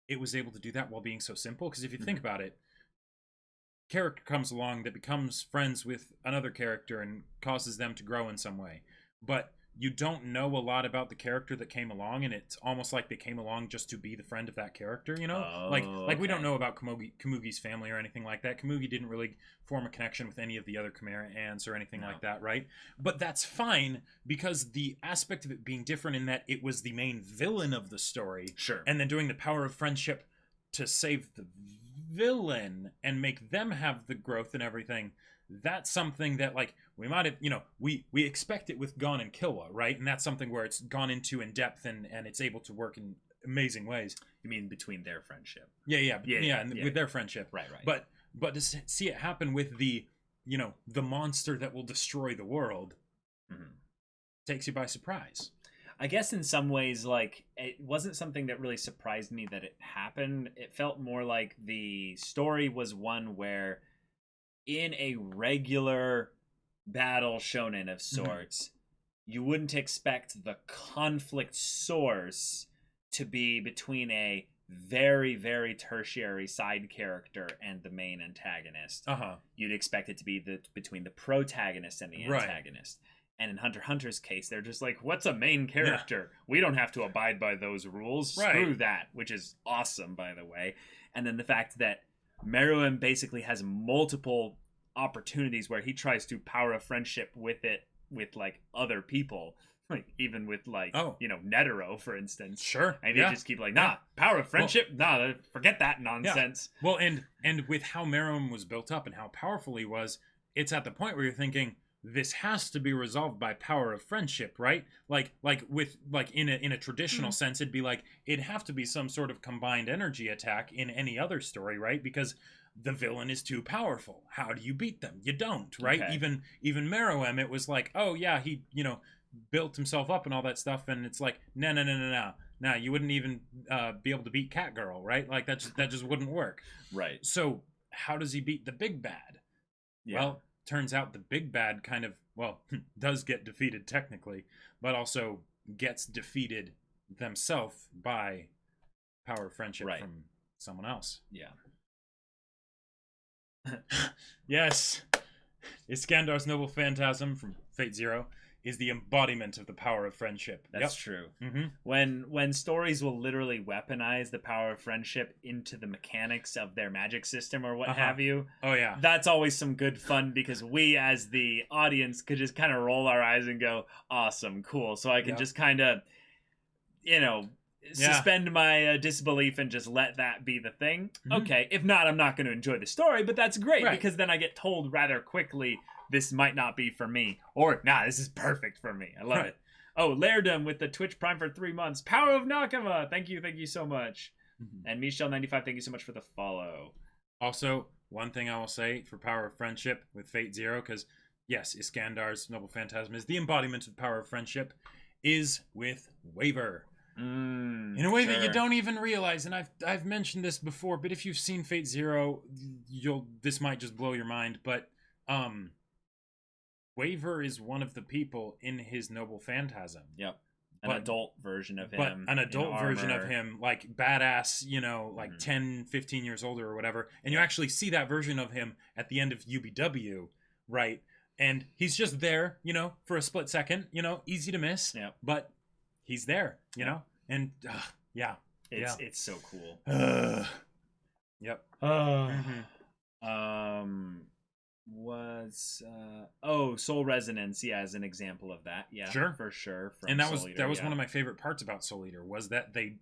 it was able to do that while being so simple, because if you think about it, character comes along that becomes friends with another character and causes them to grow in some way, but you don't know a lot about the character that came along, and it's almost like they came along just to be the friend of that character, like we don't know about Komugi's family or anything like that. Komugi didn't really form a connection with any of the other Chimera ants or anything like that, right? But that's fine, because the aspect of it being different in that it was the main villain of the story, and then doing the power of friendship to save the villain and make them have the growth and everything, that's something that, like, we might have, we expect it with Gon and Killua, right? And that's something where it's gone into in depth and it's able to work in amazing ways. You mean between their friendship? Yeah, with their friendship. Right. But to see it happen with the the monster that will destroy the world takes you by surprise. I guess in some ways, like, it wasn't something that really surprised me that it happened. It felt more like the story was one where in a regular battle shonen of sorts, you wouldn't expect the conflict source to be between a very, very tertiary side character and the main antagonist. You'd expect it to be between the protagonist and the antagonist. And in Hunter x Hunter's case, they're just like, what's a main character? Yeah. We don't have to abide by those rules. Right. Screw that, which is awesome, by the way. And then the fact that Meruem basically has multiple opportunities where he tries to power a friendship with like other people. Like even with like Netero, for instance. Sure. And they just keep like, nah, power of friendship, forget that nonsense. Yeah. Well, and with how Meruem was built up and how powerful he was, it's at the point where you're thinking, this has to be resolved by power of friendship, right? Like in a traditional sense, it'd be like it'd have to be some sort of combined energy attack in any other story, right? Because the villain is too powerful. How do you beat them? You don't, right? Okay. Even Meruem, it was like, oh yeah, he built himself up and all that stuff, and it's like, no, you wouldn't even be able to beat Catgirl, right? Like that just wouldn't work, right? So how does he beat the big bad? Yeah. Well, turns out the big bad kind of, does get defeated technically, but also gets defeated themselves by power of friendship from someone else. Yeah. Yes. Iskandar's noble phantasm from Fate Zero is the embodiment of the power of friendship. That's true. When stories will literally weaponize the power of friendship into the mechanics of their magic system or what have you. Oh yeah. That's always some good fun because we as the audience could just kind of roll our eyes and go, awesome, cool. So I can just kind of, suspend my disbelief and just let that be the thing. Okay, if not, I'm not going to enjoy the story, but that's great because then I get told rather quickly, this might not be for me. Or, this is perfect for me. I love it. Oh, Lairdom with the Twitch Prime for 3 months. Power of Nakama. Thank you so much. And Michelle95, thank you so much for the follow. Also, one thing I will say for Power of Friendship with Fate Zero, because, yes, Iskandar's Noble Phantasm is the embodiment of Power of Friendship, is with Waver. In a way that you don't even realize, and I've mentioned this before, but if you've seen Fate Zero, this might just blow your mind, but Waver is one of the people in his Noble Phantasm. Yep. An adult version of him. But an adult version of him, like badass, 10, 15 years older or whatever. And you actually see that version of him at the end of UBW, right? And he's just there, for a split second, easy to miss. Yep. But he's there, you know? And, It's so cool. Yep. Soul Resonance, as an example of that. Yeah, sure. For sure. And that was one of my favorite parts about Soul Eater, was that they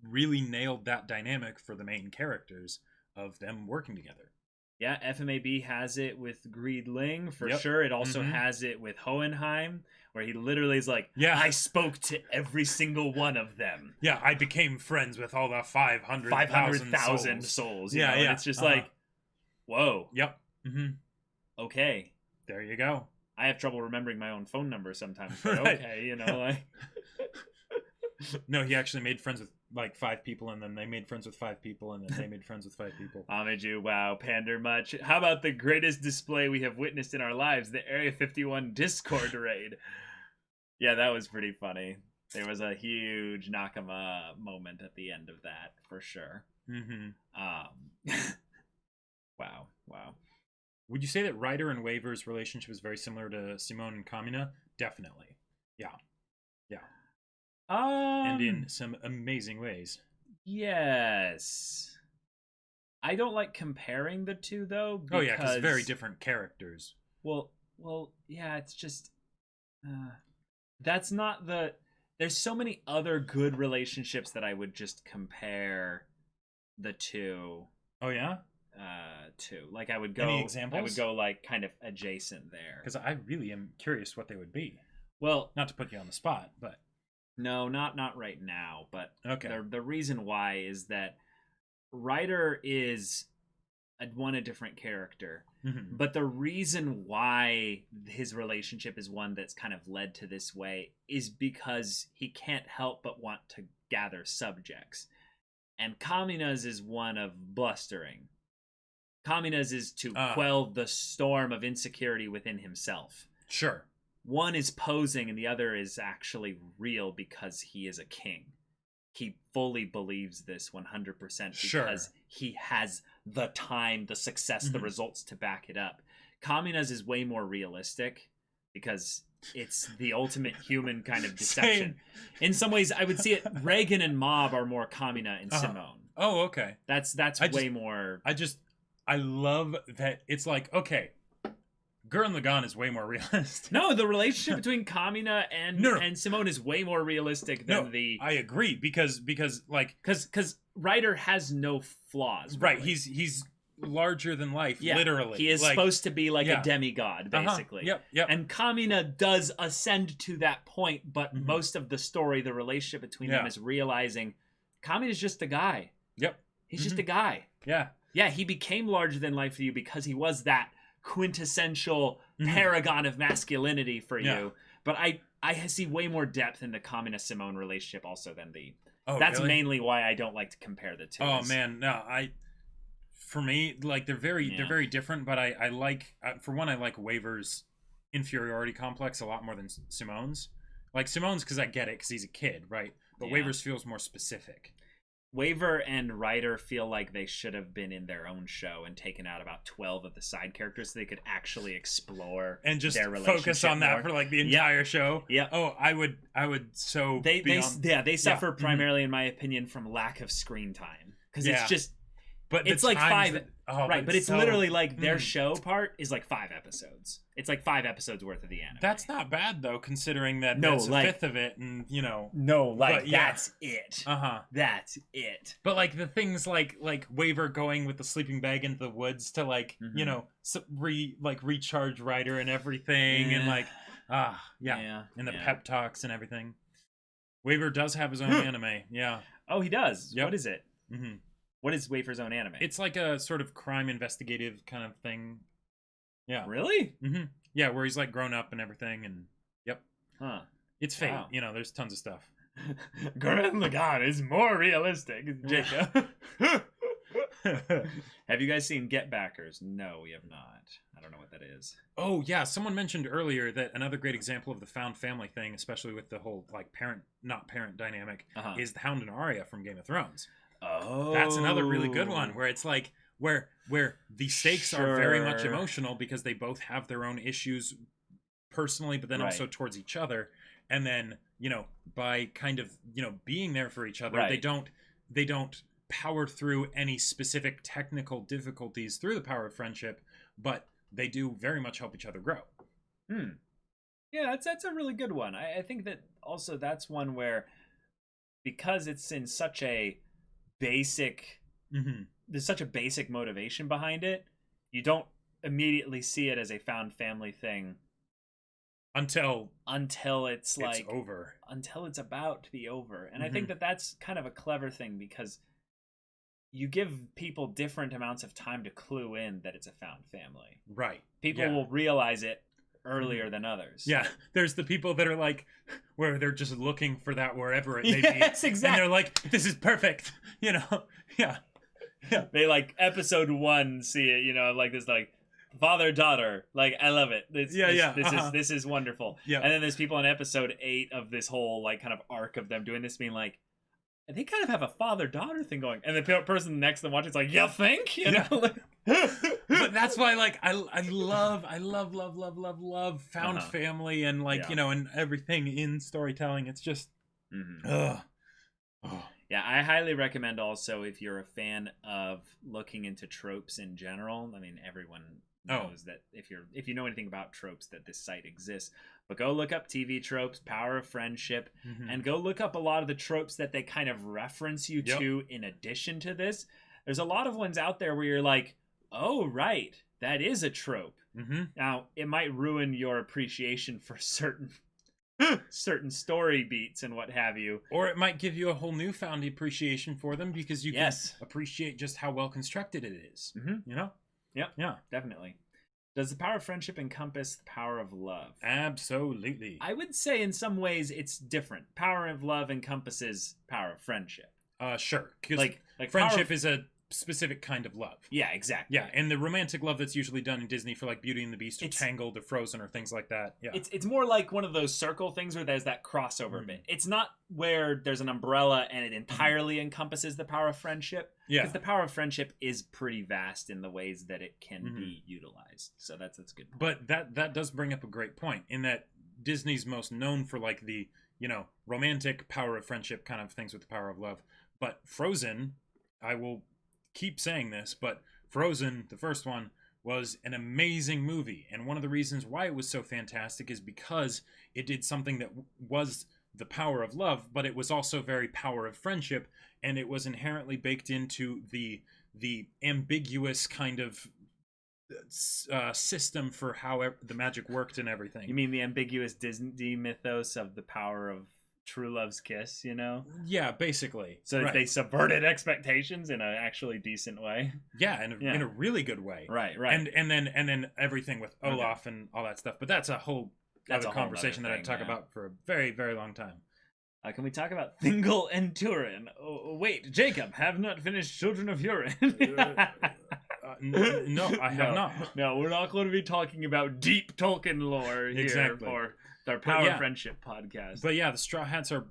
really nailed that dynamic for the main characters of them working together. Yeah, FMAB has it with Greedling, for sure. It also has it with Hohenheim, where he literally is like, I spoke to every single one of them. Yeah, I became friends with all the 500,000 souls. Yeah. And it's just like, whoa. Yep. Okay. There you go. I have trouble remembering my own phone number sometimes, but okay, like... No, he actually made friends with like 5 people, and then they made friends with 5 people, and then they made friends with 5 people. Amiju, wow, pander much. How about the greatest display we have witnessed in our lives, the Area 51 Discord raid? Yeah, that was pretty funny. There was a huge Nakama moment at the end of that, for sure. Wow. Would you say that Ryder and Waver's relationship is very similar to Simone and Kamina? Definitely. Yeah. And in some amazing ways. Yes. I don't like comparing the two, though. Because very different characters. Well, yeah, it's just... that's not the... There's so many other good relationships that I would just compare the two. Oh, yeah? To. Like, I would go... Any examples? I would go, like, kind of adjacent there. Because I really am curious what they would be. Well... Not to put you on the spot, but... No, not right now, but okay. The reason why is that Ryder is a different character. But the reason why his relationship is one that's kind of led to this way is because he can't help but want to gather subjects. And Kamina's is one of blustering. Kamina's is to quell the storm of insecurity within himself. Sure. One is posing and the other is actually real because he is a king. He fully believes this 100% because he has the time, the success, the results to back it up. Kamina's is way more realistic because it's the ultimate human kind of deception. In some ways, I would see it. Reigen and Mob are more Kamina and Simone. Oh, okay. That's way more. I love that it's like, okay, Gurren Lagann is way more realistic. No, the relationship between Kamina and Simone is way more realistic than I agree because Ryder has no flaws. Really. Right, he's larger than life, literally. He is supposed to be like a demigod, basically. Yep. And Kamina does ascend to that point, but most of the story, the relationship between them is realizing Kamina's just a guy. Yep. He's just a guy. Yeah. Yeah, he became larger than life for you because he was that quintessential paragon of masculinity for you. But I see way more depth in the Kamina Simone relationship also than that's really? Mainly why I don't like to compare the two. Oh man, no, for me, like they're very different, but I like for one, I like Waver's inferiority complex a lot more than Simone's. Like Simone's because I get it because he's a kid, right? But Waver's feels more specific. Waver and Ryder feel like they should have been in their own show and taken out about 12 of the side characters so they could actually explore and just their relationship focus on that for like the entire show. Yeah. Oh, I would so they suffer primarily in my opinion from lack of screen time because it's just it's like five but it's literally like their show part is like 5 episodes. It's like 5 episodes worth of the anime. That's not bad though, considering that that's a fifth of it, and that's it. That's it. But like the things like Waver going with the sleeping bag into the woods to recharge Ryder and everything, and and the pep talks and everything. Waver does have his own anime. Yeah. Oh, he does. Yep. What is it? What is Waver's own anime? It's like a sort of crime investigative kind of thing. Yeah. Really? Yeah, where he's like grown up and everything, and it's Fate. Wow. There's tons of stuff. Gurren Lagann is more realistic, Jacob. Have you guys seen Get Backers? No, we have not. I don't know what that is. Oh yeah, someone mentioned earlier that another great example of the found family thing, especially with the whole like parent not parent dynamic, is the Hound and Arya from Game of Thrones. Oh, that's another really good one where it's like where the stakes are very much emotional because they both have their own issues personally, but then also towards each other. And then, by kind of, being there for each other, they don't power through any specific technical difficulties through the power of friendship, but they do very much help each other grow. Yeah, that's a really good one. I think that also that's one where, because it's in such a basic there's such a basic motivation behind it, you don't immediately see it as a found family thing until it's like over, until it's about to be over. And I think that that's kind of a clever thing because you give people different amounts of time to clue in that it's a found family. Right. People will realize it earlier than others. Yeah, there's the people that are like, where they're just looking for that wherever it may be. Yes, exactly. And they're like, this is perfect, Yeah. They like episode 1 see it, like this, like father daughter, like I love it. This is wonderful. Yeah. And then there's people in episode 8 of this whole like kind of arc of them doing this, being like, they kind of have a father-daughter thing going, and the person next to them watching it's like, you think? But that's why, like, I love found family and like and everything in storytelling. It's just, Yeah, I highly recommend also if you're a fan of looking into tropes in general. I mean, everyone knows that if you know anything about tropes, that this site exists. But go look up TV tropes, Power of Friendship, and go look up a lot of the tropes that they kind of reference you to in addition to this. There's a lot of ones out there where you're like, oh, right, that is a trope. Now, it might ruin your appreciation for certain certain story beats and what have you. Or it might give you a whole newfound appreciation for them because you can appreciate just how well constructed it is. You know? Yep. Yeah. Definitely. Does the power of friendship encompass the power of love? Absolutely. I would say in some ways it's different. Power of love encompasses power of friendship. Sure. Because like friendship is a specific kind of love. Yeah, exactly. Yeah, and the romantic love that's usually done in Disney for like Beauty and the Beast or Tangled or Frozen or things like that. Yeah. It's more like one of those circle things where there's that crossover bit. It's not where there's an umbrella and it entirely encompasses the power of friendship. Yeah. Because the power of friendship is pretty vast in the ways that it can be utilized. So that's a good point. But that does bring up a great point in that Disney's most known for like the, romantic power of friendship kind of things with the power of love. But Frozen, I will keep saying this, but Frozen, the first one, was an amazing movie. And one of the reasons why it was so fantastic is because it did something that was the power of love, but it was also very power of friendship, and it was inherently baked into the ambiguous kind of system for how the magic worked and everything. You mean the ambiguous Disney mythos of the power of true love's kiss, Yeah, basically. So they subverted expectations in an actually decent way. Yeah, in a really good way. Right. And then everything with Olaf and all that stuff. But that's a whole other conversation that I'd talk about for a very, very long time. Can we talk about Thingol and Turin? Oh, wait, Jacob, have not finished Children of Hurin. No, I have not. No, we're not going to be talking about deep Tolkien lore here for our Power of Friendship podcast. But yeah, the Straw Hats are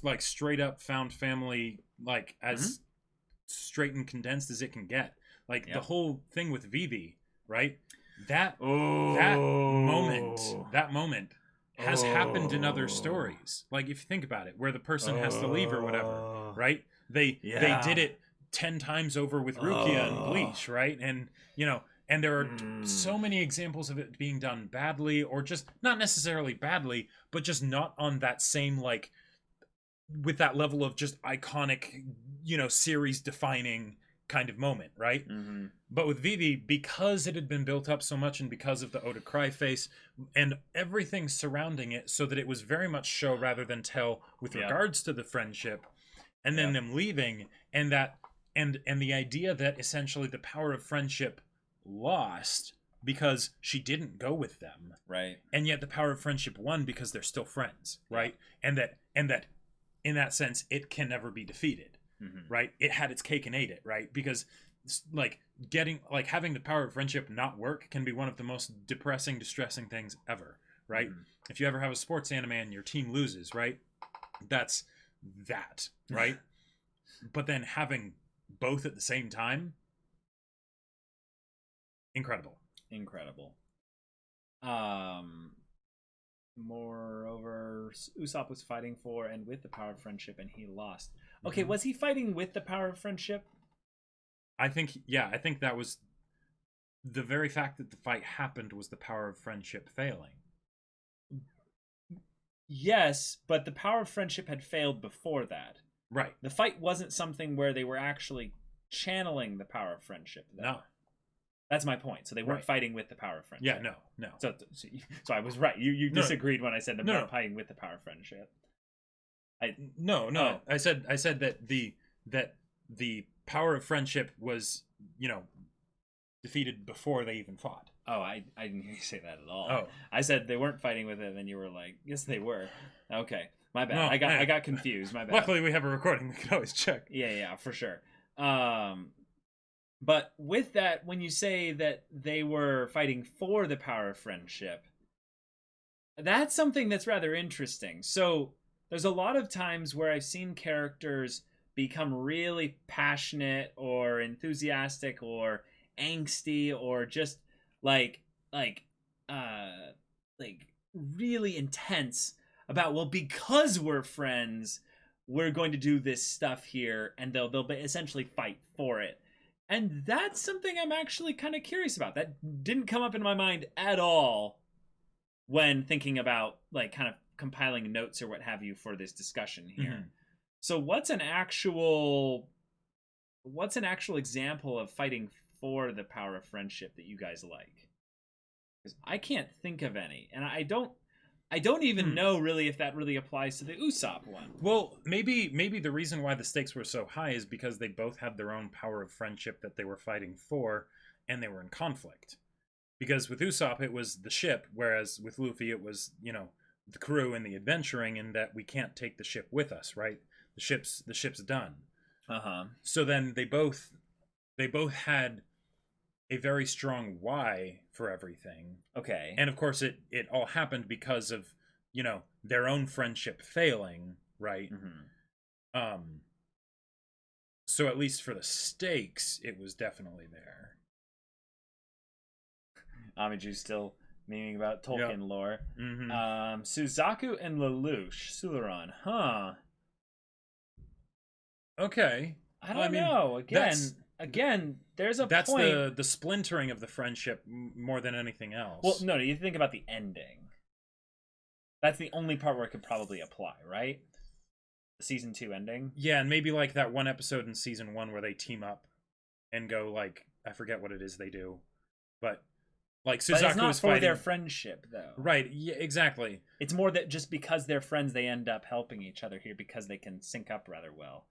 like straight up found family, like as straight and condensed as it can get. Like the whole thing with Vivi, right? That moment has happened in other stories. Like if you think about it, where the person has to leave or whatever, right? They did it 10 times over with Rukia and Bleach, right? And and there are so many examples of it being done badly, or just not necessarily badly, but just not on that same, like, with that level of just iconic, series defining kind of moment, right? But with Vivi, because it had been built up so much and because of the Oda Cry face and everything surrounding it, so that it was very much show rather than tell with regards to the friendship, and then them leaving, and that and the idea that essentially the power of friendship lost because she didn't go with them, right? And yet the power of friendship won because they're still friends, right? And that in that sense it can never be defeated, right? It had its cake and ate it, right? Because having the power of friendship not work can be one of the most depressing, distressing things ever, right? If you ever have a sports anime and your team loses, right? That's that, right? But then having both at the same time, incredible. Moreover, Usopp was fighting for and with the power of friendship, and he lost. Okay, was he fighting with the power of friendship? I think that was the very fact that the fight happened was the power of friendship failing. Yes, but the power of friendship had failed before that. Right. The fight wasn't something where they were actually channeling the power of friendship. No. That's my point. So they weren't fighting with the power of friendship. Yeah, no. So I was right. You disagreed when I said they weren't fighting with the power of friendship. No. I said that the power of friendship was, defeated before they even fought. Oh, I didn't hear you say that at all. Oh. I said they weren't fighting with it, and then you were like, yes, they were. Okay. My bad. No, I got confused. My bad. Luckily, we have a recording. We can always check. Yeah, for sure. But with that, when you say that they were fighting for the power of friendship, that's something that's rather interesting. So there's a lot of times where I've seen characters become really passionate or enthusiastic or angsty or just like really intense about, well, because we're friends, we're going to do this stuff here, and they'll essentially fight for it. And that's something I'm actually kind of curious about. That didn't come up in my mind at all when thinking about kind of compiling notes or what have you for this discussion here. So what's an actual example of fighting for the power of friendship that you guys like? Because I can't think of any, and I don't I don't even know really if that really applies to the Usopp one. Well, maybe the reason why the stakes were so high is because they both had their own power of friendship that they were fighting for, and they were in conflict. Because with Usopp, it was the ship, whereas with Luffy, it was, the crew and the adventuring, and that we can't take the ship with us, right? The ship's done. So then they both had a very strong why for everything. Okay. And of course, it all happened because of, their own friendship failing, right? So at least for the stakes, it was definitely there. Amiju's still memeing about Tolkien lore. Suzaku and Lelouch. Sularon. Huh. Okay. I don't know. Again, there's a point. That's the splintering of the friendship more than anything else. Well, no, you think about the ending. That's the only part where it could probably apply, right? The season 2 ending. Yeah, and maybe like that one episode in season 1 where they team up and go like, I forget what it is they do, but like Suzaku but it's not is for fighting their friendship, though. Right? Yeah, exactly. It's more that just because they're friends, they end up helping each other here because they can sync up rather well.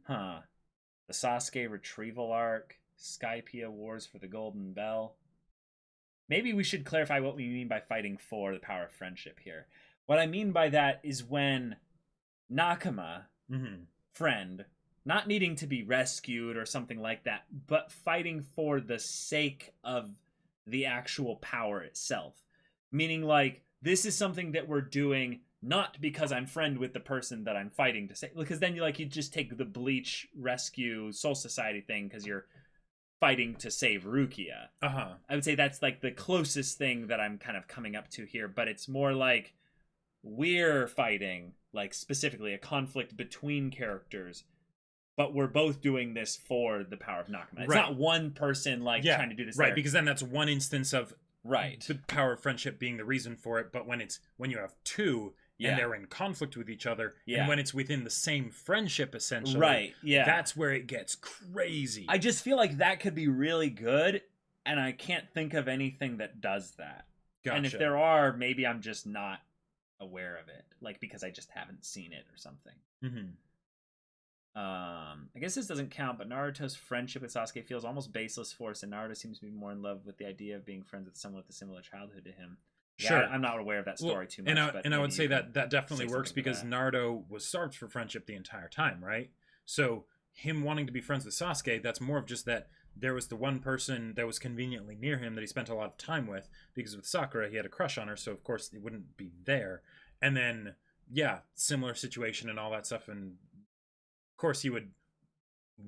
Huh. The Sasuke retrieval arc, Skypiea Wars for the Golden Bell. Maybe we should clarify what we mean by fighting for the power of friendship here. What I mean by that is when Nakama, friend, not needing to be rescued or something like that, but fighting for the sake of the actual power itself. Meaning, like, this is something that we're doing not because I'm friend with the person that I'm fighting to save. Because then you just take the Bleach rescue Soul Society thing because you're fighting to save Rukia. I would say that's like the closest thing that I'm kind of coming up to here, but it's more like we're fighting, like specifically a conflict between characters, but we're both doing this for the power of Nakama. It's not one person trying to do this. Right, because then that's one instance of the power of friendship being the reason for it, but when you have two and they're in conflict with each other, and when it's within the same friendship, essentially, that's where it gets crazy. I just feel like that could be really good, and I can't think of anything that does that. Gotcha. And if there are, maybe I'm just not aware of it, like because I just haven't seen it or something. I guess this doesn't count, but Naruto's friendship with Sasuke feels almost baseless force, and Naruto seems to be more in love with the idea of being friends with someone with a similar childhood to him. Sure. I'm not aware of that story too much. And I would say that definitely works because Naruto was starved for friendship the entire time, right? So him wanting to be friends with Sasuke, that's more of just that there was the one person that was conveniently near him that he spent a lot of time with, because with Sakura, he had a crush on her, so of course he wouldn't be there. And then, similar situation and all that stuff, and of course he would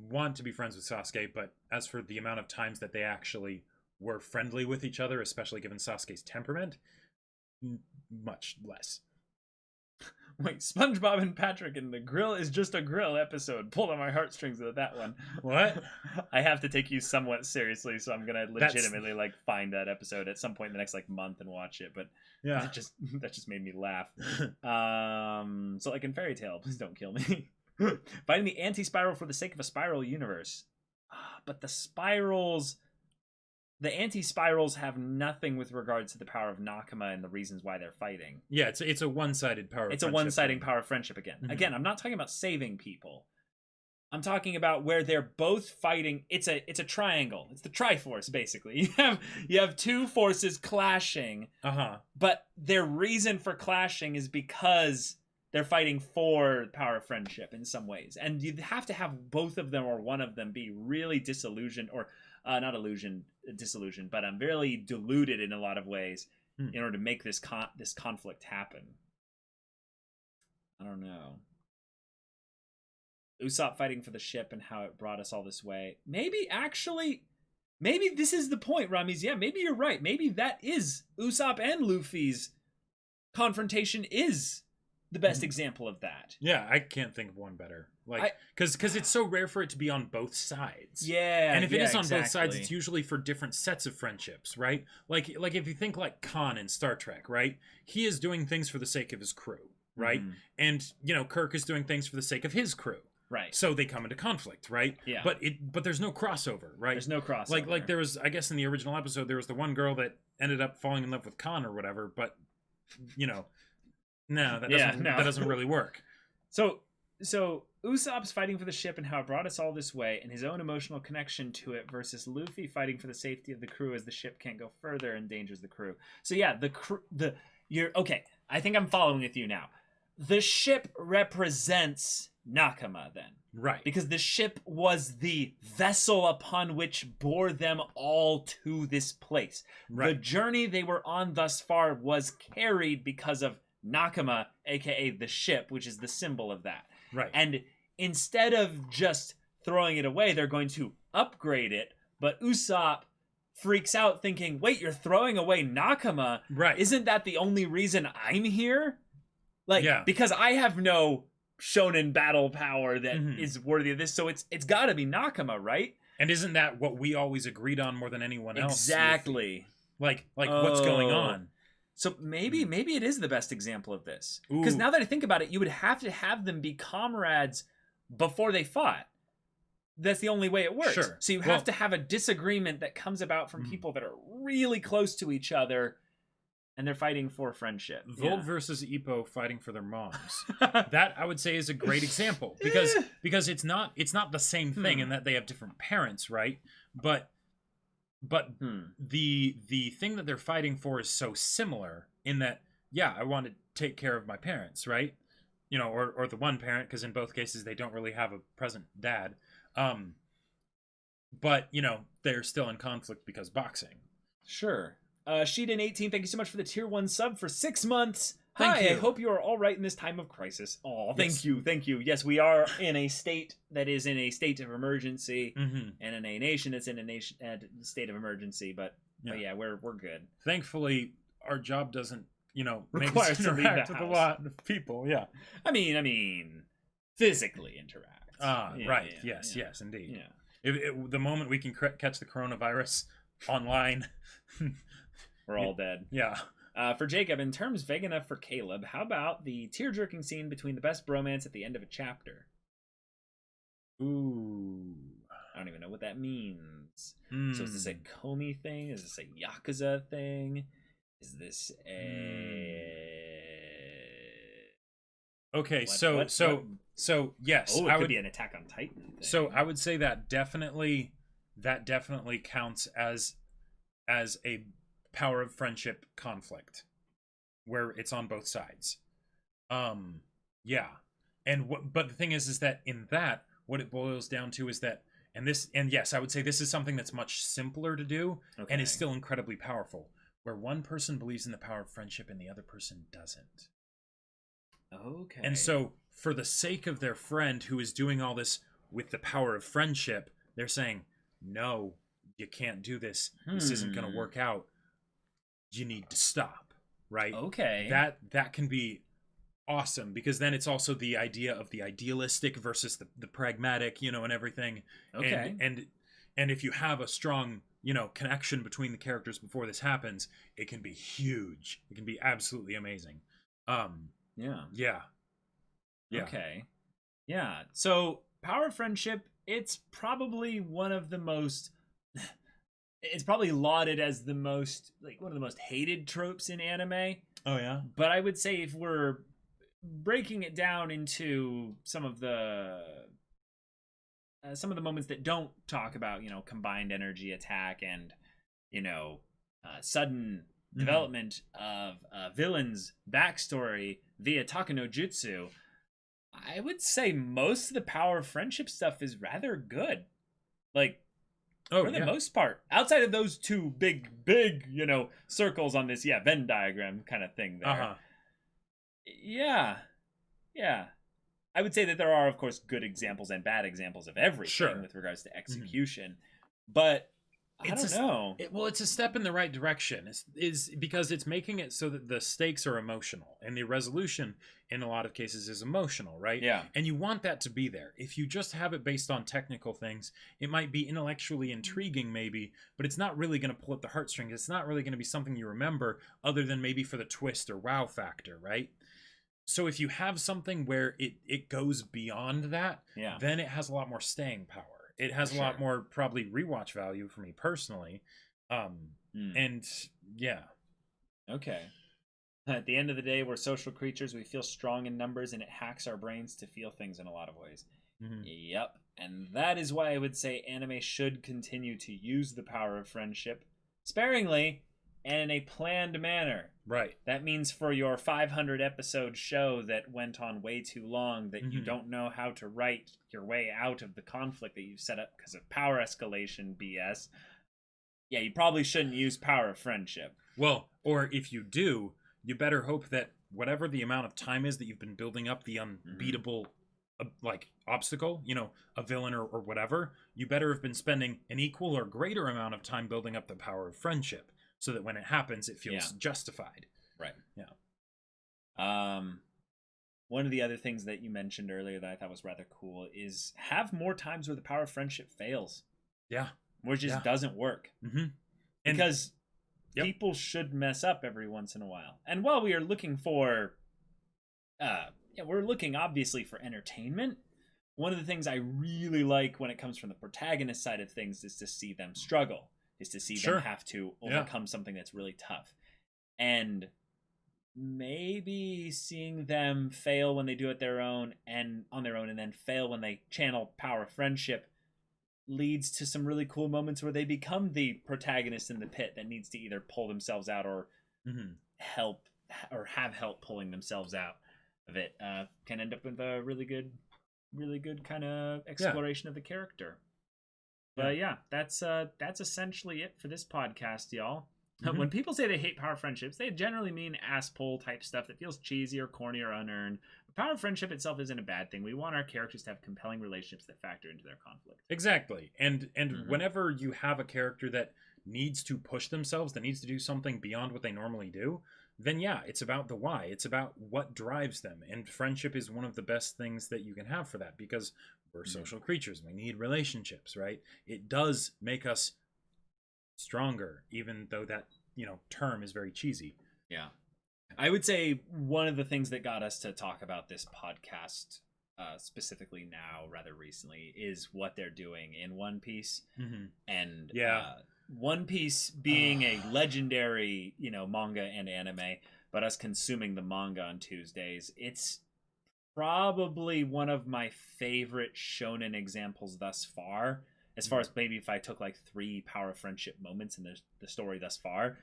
want to be friends with Sasuke, but as for the amount of times that they actually were friendly with each other, especially given Sasuke's temperament, much less. Wait, SpongeBob and Patrick and the Grill is just a grill episode. Pulled on my heartstrings with that one. What? I have to take you somewhat seriously, so I'm gonna legitimately find that episode at some point in the next month and watch it. But that just made me laugh. So like in Fairy Tail, please don't kill me. Fighting the anti-spiral for the sake of a spiral universe. But the anti-spirals have nothing with regards to the power of Nakama and the reasons why they're fighting. Yeah, it's a one-sided power. It's a one-sided power of friendship again. Again, I'm not talking about saving people. I'm talking about where they're both fighting. It's a triangle. It's the Triforce, basically. You have two forces clashing. But their reason for clashing is because they're fighting for the power of friendship in some ways. And you have to have both of them or one of them be really disillusioned, or disillusioned, but I'm really deluded in a lot of ways in order to make this conflict happen. I don't know. Usopp fighting for the ship and how it brought us all this way. Maybe this is the point, Ramiz. Yeah, maybe you're right. Maybe that is Usopp and Luffy's confrontation is the best example of that. Yeah, I can't think of one better. Because it's so rare for it to be on both sides. Yeah, and if it is on both sides, it's usually for different sets of friendships, right? Like if you think like Khan in Star Trek, right? He is doing things for the sake of his crew, right? And Kirk is doing things for the sake of his crew. Right. So they come into conflict, right? Yeah. But there's no crossover, right? There's no crossover. Like there was, I guess in the original episode, there was the one girl that ended up falling in love with Khan or whatever, but you know, no, that doesn't really work. So Usopp's fighting for the ship and how it brought us all this way, and his own emotional connection to it, versus Luffy fighting for the safety of the crew as the ship can't go further and endangers the crew. So yeah, you're okay. I think I'm following with you now. The ship represents Nakama then. Right. Because the ship was the vessel upon which bore them all to this place. Right. The journey they were on thus far was carried because of Nakama, aka the ship, which is the symbol of that. Right. And instead of just throwing it away, they're going to upgrade it. But Usopp freaks out thinking, wait, you're throwing away Nakama? Right. Isn't that the only reason I'm here? Like, because I have no shonen battle power that is worthy of this, so it's got to be Nakama, right? And isn't that what we always agreed on more than anyone else? Exactly. Like what's going on? So maybe it is the best example of this. Because now that I think about it, you would have to have them be comrades before they fought. That's the only way it works. Sure. So you have to have a disagreement that comes about from people that are really close to each other, and they're fighting for friendship. Vold versus Ippo fighting for their moms. That I would say is a great example because it's not the same thing in that they have different parents, right? But the thing that they're fighting for is so similar in that I want to take care of my parents, right? You know, or the one parent, because in both cases they don't really have a present dad. But you know, they're still in conflict because boxing. Sure. Sheeden18, thank you so much for the tier 1 sub for 6 months. Thank you. I hope you are all right in this time of crisis. Oh, thank you. Yes, we are in a state that is in a state of emergency, and in a nation that's in a state of emergency. But yeah, we're good. Thankfully, our job doesn't, require us to interact with a lot of people. Yeah, I mean, physically interact. Right. Yes, indeed. Yeah. The moment we can catch the coronavirus online, we're all dead. Yeah. For Jacob, in terms vague enough for Caleb, how about the tear-jerking scene between the best bromance at the end of a chapter? Ooh. I don't even know what that means. So is this a Komi thing? Is this a Yakuza thing? Is this a... Okay, so yes. Oh, it could be an Attack on Titan thing. So I would say that definitely counts as a power of friendship conflict where it's on both sides. Yeah. But the thing is that in that, what it boils down to is that, and yes, I would say this is something that's much simpler to do and is still incredibly powerful, where one person believes in the power of friendship and the other person doesn't. Okay. And so for the sake of their friend who is doing all this with the power of friendship, they're saying, no, you can't do this. This isn't going to work out. You need to stop, right? Okay. That can be awesome, because then it's also the idea of the idealistic versus the pragmatic, and everything. Okay. And if you have a strong, connection between the characters before this happens, it can be huge. It can be absolutely amazing. Yeah. Okay. Yeah. So power of friendship, it's probably one of the most... It's probably lauded as the most, one of the most hated tropes in anime. Oh, yeah? But I would say if we're breaking it down into some of the moments that don't talk about, combined energy attack and, sudden development of a villain's backstory via Takano Jutsu, I would say most of the power of friendship stuff is rather good. For the most part, outside of those two big, circles on this, Venn diagram kind of thing there. Yeah. I would say that there are, of course, good examples and bad examples of everything with regards to execution. But I don't know. It's a step in the right direction. Is because it's making it so that the stakes are emotional and the resolution in a lot of cases is emotional, right? Yeah. And you want that to be there. If you just have it based on technical things, it might be intellectually intriguing maybe, but it's not really going to pull at the heartstrings. It's not really going to be something you remember other than maybe for the twist or wow factor, right? So if you have something where it goes beyond that, then it has a lot more staying power. It has a lot more probably rewatch value for me personally. And yeah. Okay. At the end of the day, we're social creatures. We feel strong in numbers, and it hacks our brains to feel things in a lot of ways. Mm-hmm. Yep. And that is why I would say anime should continue to use the power of friendship sparingly and in a planned manner. Right. That means for your 500 episode show that went on way too long, that you don't know how to write your way out of the conflict that you've set up because of power escalation BS, yeah, you probably shouldn't use power of friendship. Well, or if you do, you better hope that whatever the amount of time is that you've been building up the unbeatable like obstacle, you know, a villain or whatever, you better have been spending an equal or greater amount of time building up the power of friendship so that when it happens, it feels justified. Right. Yeah. One of the other things that you mentioned earlier that I thought was rather cool is have more times where the power of friendship fails. Yeah. Where it just doesn't work. Mm-hmm. Because people should mess up every once in a while. And while we are looking for we're looking obviously for entertainment, one of the things I really like when it comes from the protagonist side of things is to see them struggle, is to see them have to overcome something that's really tough. And maybe seeing them fail when they do it on their own and then fail when they channel power of friendship leads to some really cool moments where they become the protagonist in the pit that needs to either pull themselves out or help or have help pulling themselves out of it. Can end up with a really good kind of exploration of the character. But that's essentially it for this podcast, y'all. When people say they hate power friendships, they generally mean ass-pull type stuff that feels cheesy or corny or unearned. But power friendship itself isn't a bad thing. We want our characters to have compelling relationships that factor into their conflict. Exactly. And whenever you have a character that needs to push themselves, that needs to do something beyond what they normally do, then it's about the why. It's about what drives them. And friendship is one of the best things that you can have for that, because we're social creatures. We need relationships, right? It does make us stronger, even though that term is very cheesy. I would say one of the things that got us to talk about this podcast specifically now rather recently is what they're doing in One Piece. And One Piece being a legendary manga and anime, but us consuming the manga on Tuesdays, it's probably one of my favorite shonen examples thus far. As far as maybe if I took like 3 power of friendship moments in the story thus far,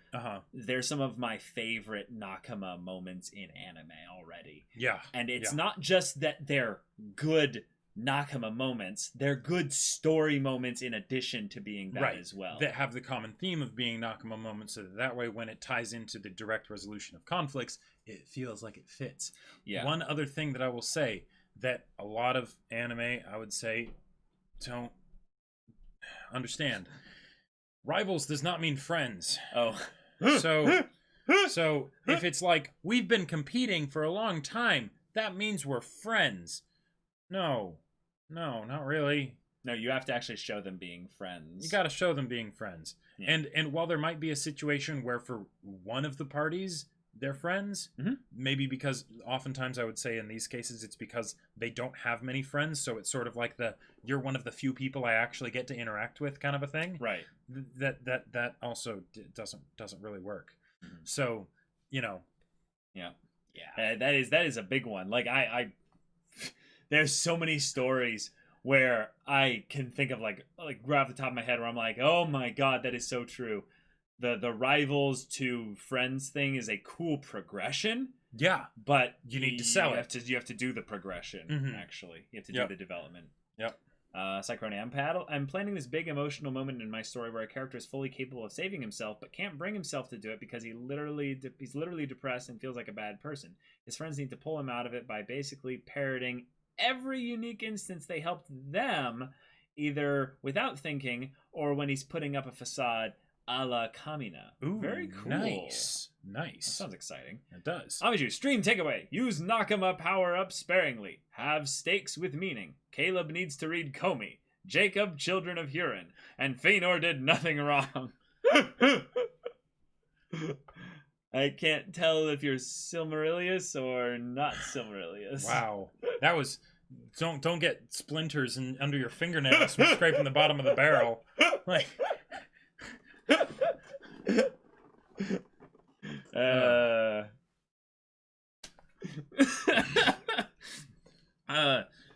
they're some of my favorite Nakama moments in anime already. Yeah. And it's not just that they're good Nakama moments, they're good story moments in addition to being that as well. That have the common theme of being Nakama moments, so that way when it ties into the direct resolution of conflicts, it feels like it fits. Yeah. One other thing that I will say that a lot of anime, I would say, don't understand. Rivals does not mean friends. So if it's like we've been competing for a long time, that means we're friends. No, not really. No, you have to actually show them being friends. You got to show them being friends. And while there might be a situation where for one of the parties they're friends, maybe because oftentimes I would say in these cases it's because they don't have many friends, so it's sort of like you're one of the few people I actually get to interact with kind of a thing. Right. That also doesn't really work. So, that is a big one. Like I there's so many stories where I can think of like right off the top of my head where I'm like, oh my god, that is so true. The rivals to friends thing is a cool progression. Yeah, but you need to sell it. You have to do the progression. Actually, you have to do the development. Yep. Cycrone, I'm planning this big emotional moment in my story where a character is fully capable of saving himself, but can't bring himself to do it because he's literally depressed and feels like a bad person. His friends need to pull him out of it by basically parroting every unique instance they helped them, either without thinking or when he's putting up a facade. A la Kamina. Ooh, very cool. Nice. That sounds exciting. It does. Amiju, stream takeaway. Use Nakama power-up sparingly. Have stakes with meaning. Caleb needs to read Komi. Jacob, Children of Huron. And Fëanor did nothing wrong. I can't tell if you're Silmarilius or not Silmarilius. Wow. That was... Don't get splinters under your fingernails from scraping the bottom of the barrel. Like...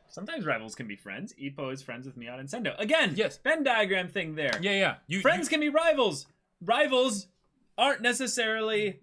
Sometimes rivals can be friends. Ippo is friends with Miata and Sendo. Again, yes, Venn diagram thing there. Yeah. Friends can be rivals. Rivals aren't necessarily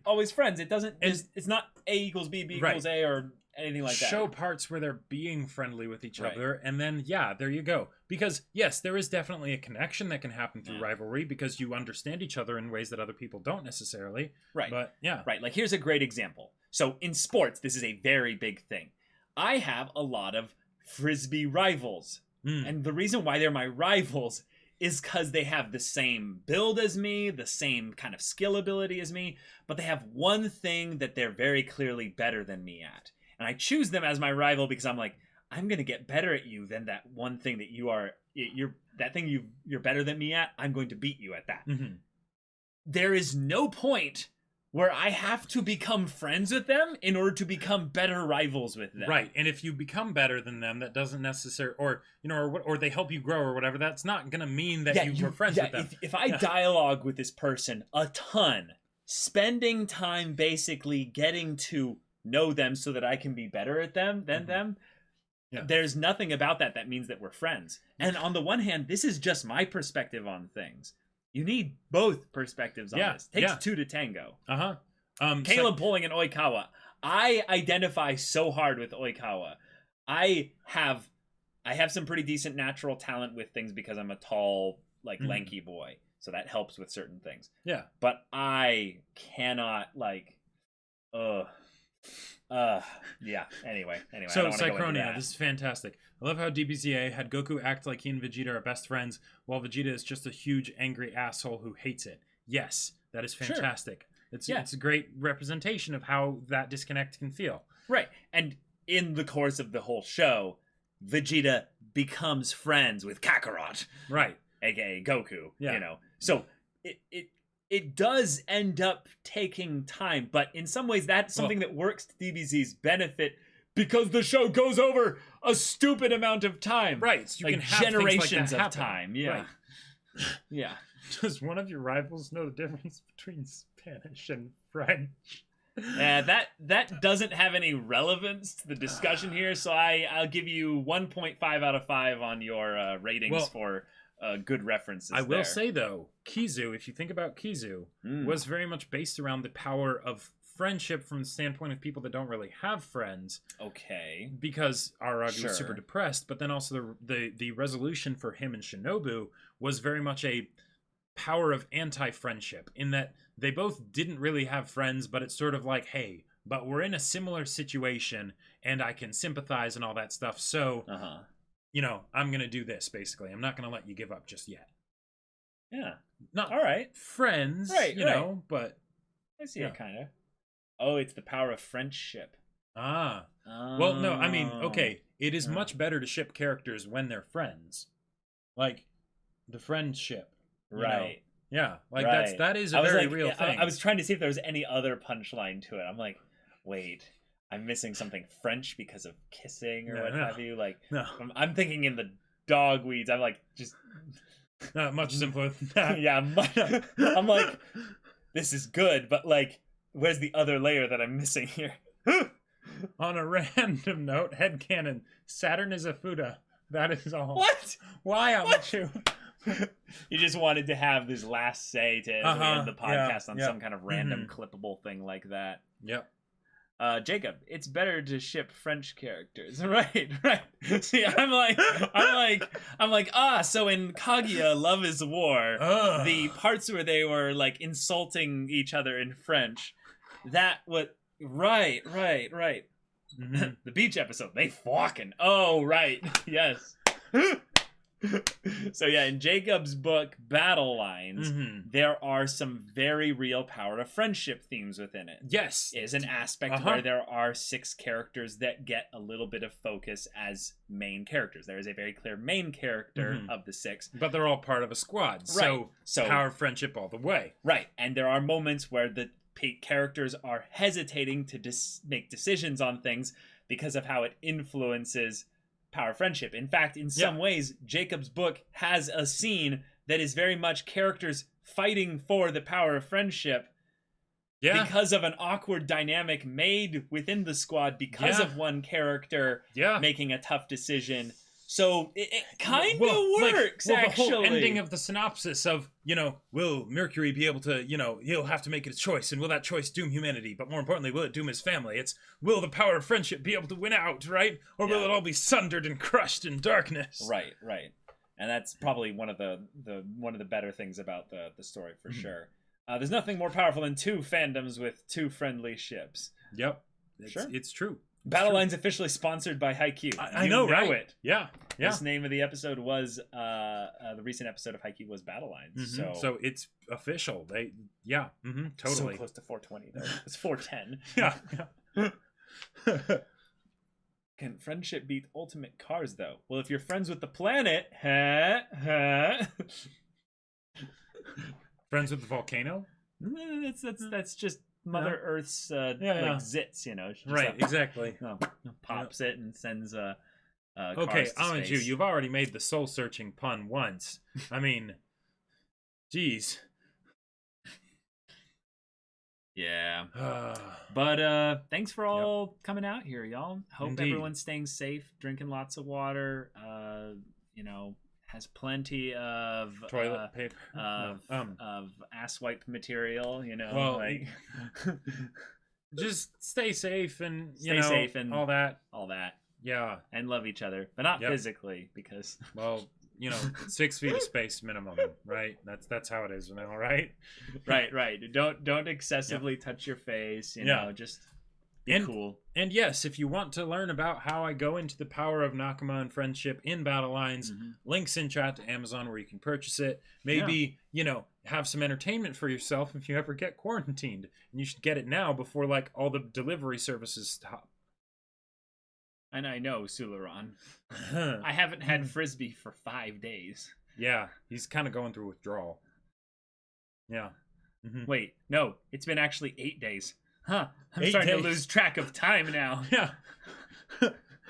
always friends. It doesn't. It's not A equals B, B equals A, or anything like that. Show parts where they're being friendly with each other, and then there you go. Because yes, there is definitely a connection that can happen through rivalry because you understand each other in ways that other people don't necessarily. Right. But Right. Like here's a great example. So in sports, this is a very big thing. I have a lot of Frisbee rivals. And the reason why they're my rivals is because they have the same build as me, the same kind of skill ability as me, but they have one thing that they're very clearly better than me at. And I choose them as my rival because I'm like, I'm going to get better at you than that one thing that you're better than me at. I'm going to beat you at that. Mm-hmm. There is no point where I have to become friends with them in order to become better rivals with them. Right. And if you become better than them, that doesn't necessarily, or they help you grow or whatever, that's not going to mean that you were friends with them. If I dialogue with this person a ton, spending time basically getting to know them so that I can be better at them than them, there's nothing about that means that we're friends. And on the one hand, this is just my perspective on things. You need both perspectives on this. Takes two to tango. Caleb pulling an Oikawa. I identify so hard with Oikawa. I have some pretty decent natural talent with things because I'm a tall, lanky boy. So that helps with certain things. Yeah. But I cannot Anyway. So Psychronia, this is fantastic. I love how DBZA had Goku act like he and Vegeta are best friends, while Vegeta is just a huge angry asshole who hates it. Yes, that is fantastic. Sure. It's a great representation of how that disconnect can feel. Right. And in the course of the whole show, Vegeta becomes friends with Kakarot. Right. AKA Goku. Yeah. So it does end up taking time, but in some ways that's something that works to DBZ's benefit because the show goes over a stupid amount of time. Right. So you can have generations of time. Yeah. Right. Yeah. Does one of your rivals know the difference between Spanish and French? That doesn't have any relevance to the discussion here, so I'll give you 1.5 out of 5 on your ratings for good references. I will say, though, Kizu, if you think about Kizu, was very much based around the power of friendship from the standpoint of people that don't really have friends. Okay. Because Araragi was super depressed, but then also the resolution for him and Shinobu was very much a power of anti-friendship, in that they both didn't really have friends, but it's sort of like, hey, but we're in a similar situation, and I can sympathize and all that stuff, so... I'm going to do this, basically. I'm not going to let you give up just yet. Yeah. Not all right. Friends, but... I see it, kind of. Oh, it's the power of friendship. Well, no, I mean, okay. It is much better to ship characters when they're friends. Like, the friendship. Right. Yeah, that is a very real thing. I was trying to see if there was any other punchline to it. I'm like, wait... I'm missing something French because of kissing or what have you. No. I'm thinking in the dog weeds. I'm like, just not much simpler than that. Yeah, I'm like, this is good, but where's the other layer that I'm missing here? On a random note, headcanon, Saturn is a Fuda. That is all. What? Why aren't you? You just wanted to have this last say to end the podcast on some kind of random clippable thing like that. Yep. Jacob, it's better to ship French characters. Right. See, I'm like, so in Kaguya, Love is War, the parts where they were insulting each other in French, right. Mm-hmm. The beach episode, they fucking, right, yes. So yeah, in Jacob's book, Battle Lines, there are some very real power of friendship themes within it. Yes. Is an aspect where there are 6 characters that get a little bit of focus as main characters. There is a very clear main character of the 6. But they're all part of a squad. Right. So power of friendship all the way. Right. And there are moments where the characters are hesitating to make decisions on things because of how it influences power friendship. In fact, in some ways, Jacob's book has a scene that is very much characters fighting for the power of friendship because of an awkward dynamic made within the squad because of one character making a tough decision. So it kind of works, actually. The whole ending of the synopsis of, will Mercury be able to, he'll have to make a choice, and will that choice doom humanity? But more importantly, will it doom his family? It's, will the power of friendship be able to win out, right? Or will it all be sundered and crushed in darkness? Right. And that's probably one of the better things about the story, for sure. There's nothing more powerful than two fandoms with two friendly ships. Yep. It's true. Battle Line's officially sponsored by Haikyuu. I know, right? It. Yeah. This name of the episode was the recent episode of Haikyuu was Battle Lines. So it's official. Totally. So close to 420 though. It's 410. Yeah. Can friendship beat ultimate cars though? Well, if you're friends with the planet, friends with the volcano? That's just Mother Earth's like zits, Right, exactly. Pops it and sends okay, cars to Amanju, space. you've already made the soul-searching pun once. I mean, geez. Yeah. But thanks for all coming out here, y'all. Hope everyone's staying safe, drinking lots of water, has plenty of toilet paper of ass wipe material, just stay safe and stay safe and all that. Yeah. And love each other, but not physically, because 6 feet of space minimum, right? That's how it is now, right? Right. Don't excessively touch your face, just be cool. And yes, if you want to learn about how I go into the power of Nakama and friendship in Battle Lines, links in chat to Amazon where you can purchase it. Maybe, have some entertainment for yourself if you ever get quarantined. And you should get it now before all the delivery services stop. And I know, Sularon. I haven't had Frisbee for 5 days. Yeah, he's kind of going through withdrawal. Yeah. Wait, no, it's been actually 8 days. Huh. I'm starting to lose track of time now. Yeah.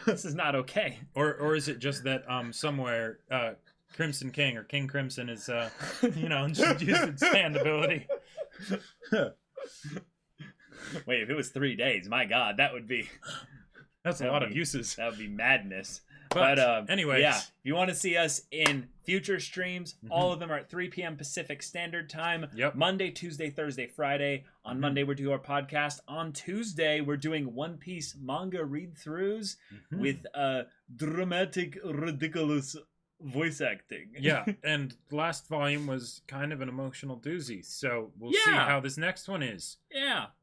This is not okay. Or is it just that somewhere Crimson King or King Crimson is just used its stand ability? Wait, if it was 3 days, my God, that would be That's a lot of uses. That would be madness. But anyways, if you want to see us in future streams, all of them are at 3 p.m. Pacific Standard Time. Yep. Monday, Tuesday, Thursday, Friday. On Monday, we're doing our podcast. On Tuesday, we're doing One Piece manga read-throughs with dramatic, ridiculous voice acting. Yeah, and last volume was kind of an emotional doozy. So we'll see how this next one is.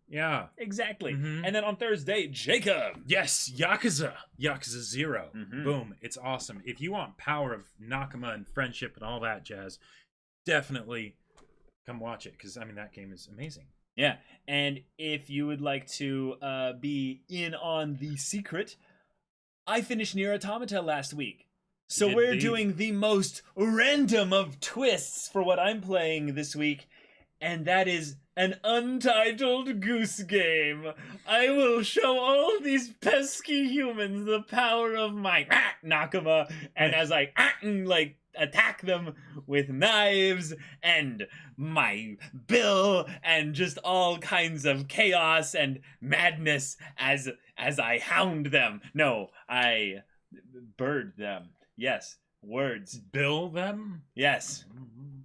Yeah, exactly. And then on Thursday, Jacob. Yes, Yakuza 0. Boom, it's awesome. If you want power of Nakama and friendship and all that jazz, definitely come watch it, because that game is amazing. Yeah, and if you would like to be in on the secret, I finished Nier Automata last week. So we're doing the most random of twists for what I'm playing this week, and that is an untitled goose game. I will show all these pesky humans the power of my Nakama, and as I attack them with knives and my bill and just all kinds of chaos and madness as I hound them. No, I bird them. Yes, words. Bill them? Yes.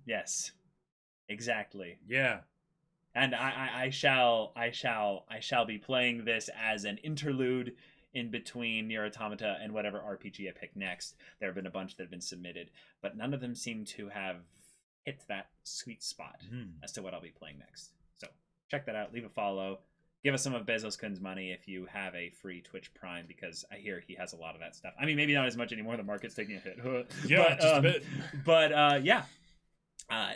Yes. Exactly. Yeah. And I shall be playing this as an interlude in between Nier Automata and whatever RPG I pick next. There have been a bunch that have been submitted, but none of them seem to have hit that sweet spot as to what I'll be playing next. So check that out. Leave a follow. Give us some of Bezos-kun's money if you have a free Twitch Prime, because I hear he has a lot of that stuff. I mean, maybe not as much anymore. The market's taking a hit. Yeah, just a bit. But yeah.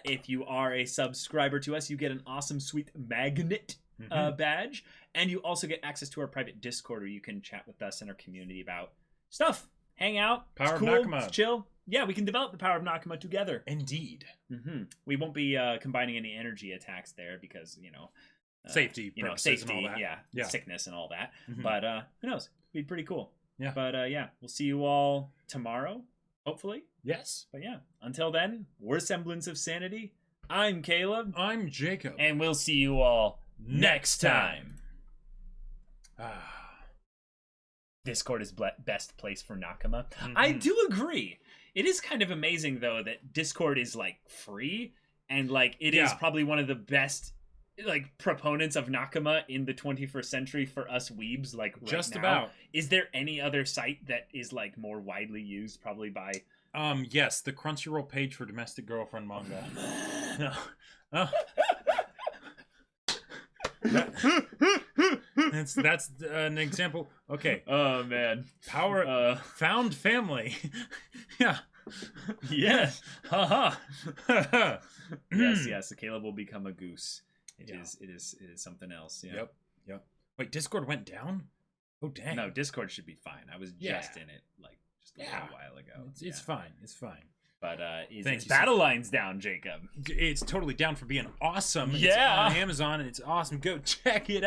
If you are a subscriber to us, you get an awesome, sweet magnet badge. And you also get access to our private Discord where you can chat with us and our community about stuff. Hang out. Power it's cool. of Nakama. It's chill. Yeah, we can develop the power of Nakama together. Indeed. We won't be combining any energy attacks there because, safety purposes safety, and all that. Yeah, sickness and all that. But who knows? It'd be pretty cool. Yeah. But yeah, we'll see you all tomorrow, hopefully. Yes. But yeah, until then, we're Semblance of Sanity. I'm Caleb. I'm Jacob. And we'll see you all next time. Discord is best place for Nakama. I do agree. It is kind of amazing though that Discord is like free and like it is probably one of the best like proponents of Nakama in the 21st century for us weebs like right just now. About. Is there any other site that is like more widely used probably by yes, the Crunchyroll page for domestic girlfriend manga. That's an example. Okay. Oh man. Found family. Yeah. Yes. Haha. Yes. Caleb will become a goose. It is something else. Yeah. Yep. Wait, Discord went down? Oh dang. No, Discord should be fine. I was just in it like just a little while ago. It's fine. It's fine. But is Battle Lines down, Jacob? It's totally down for being awesome. Yeah. It's on Amazon and it's awesome. Go check it out.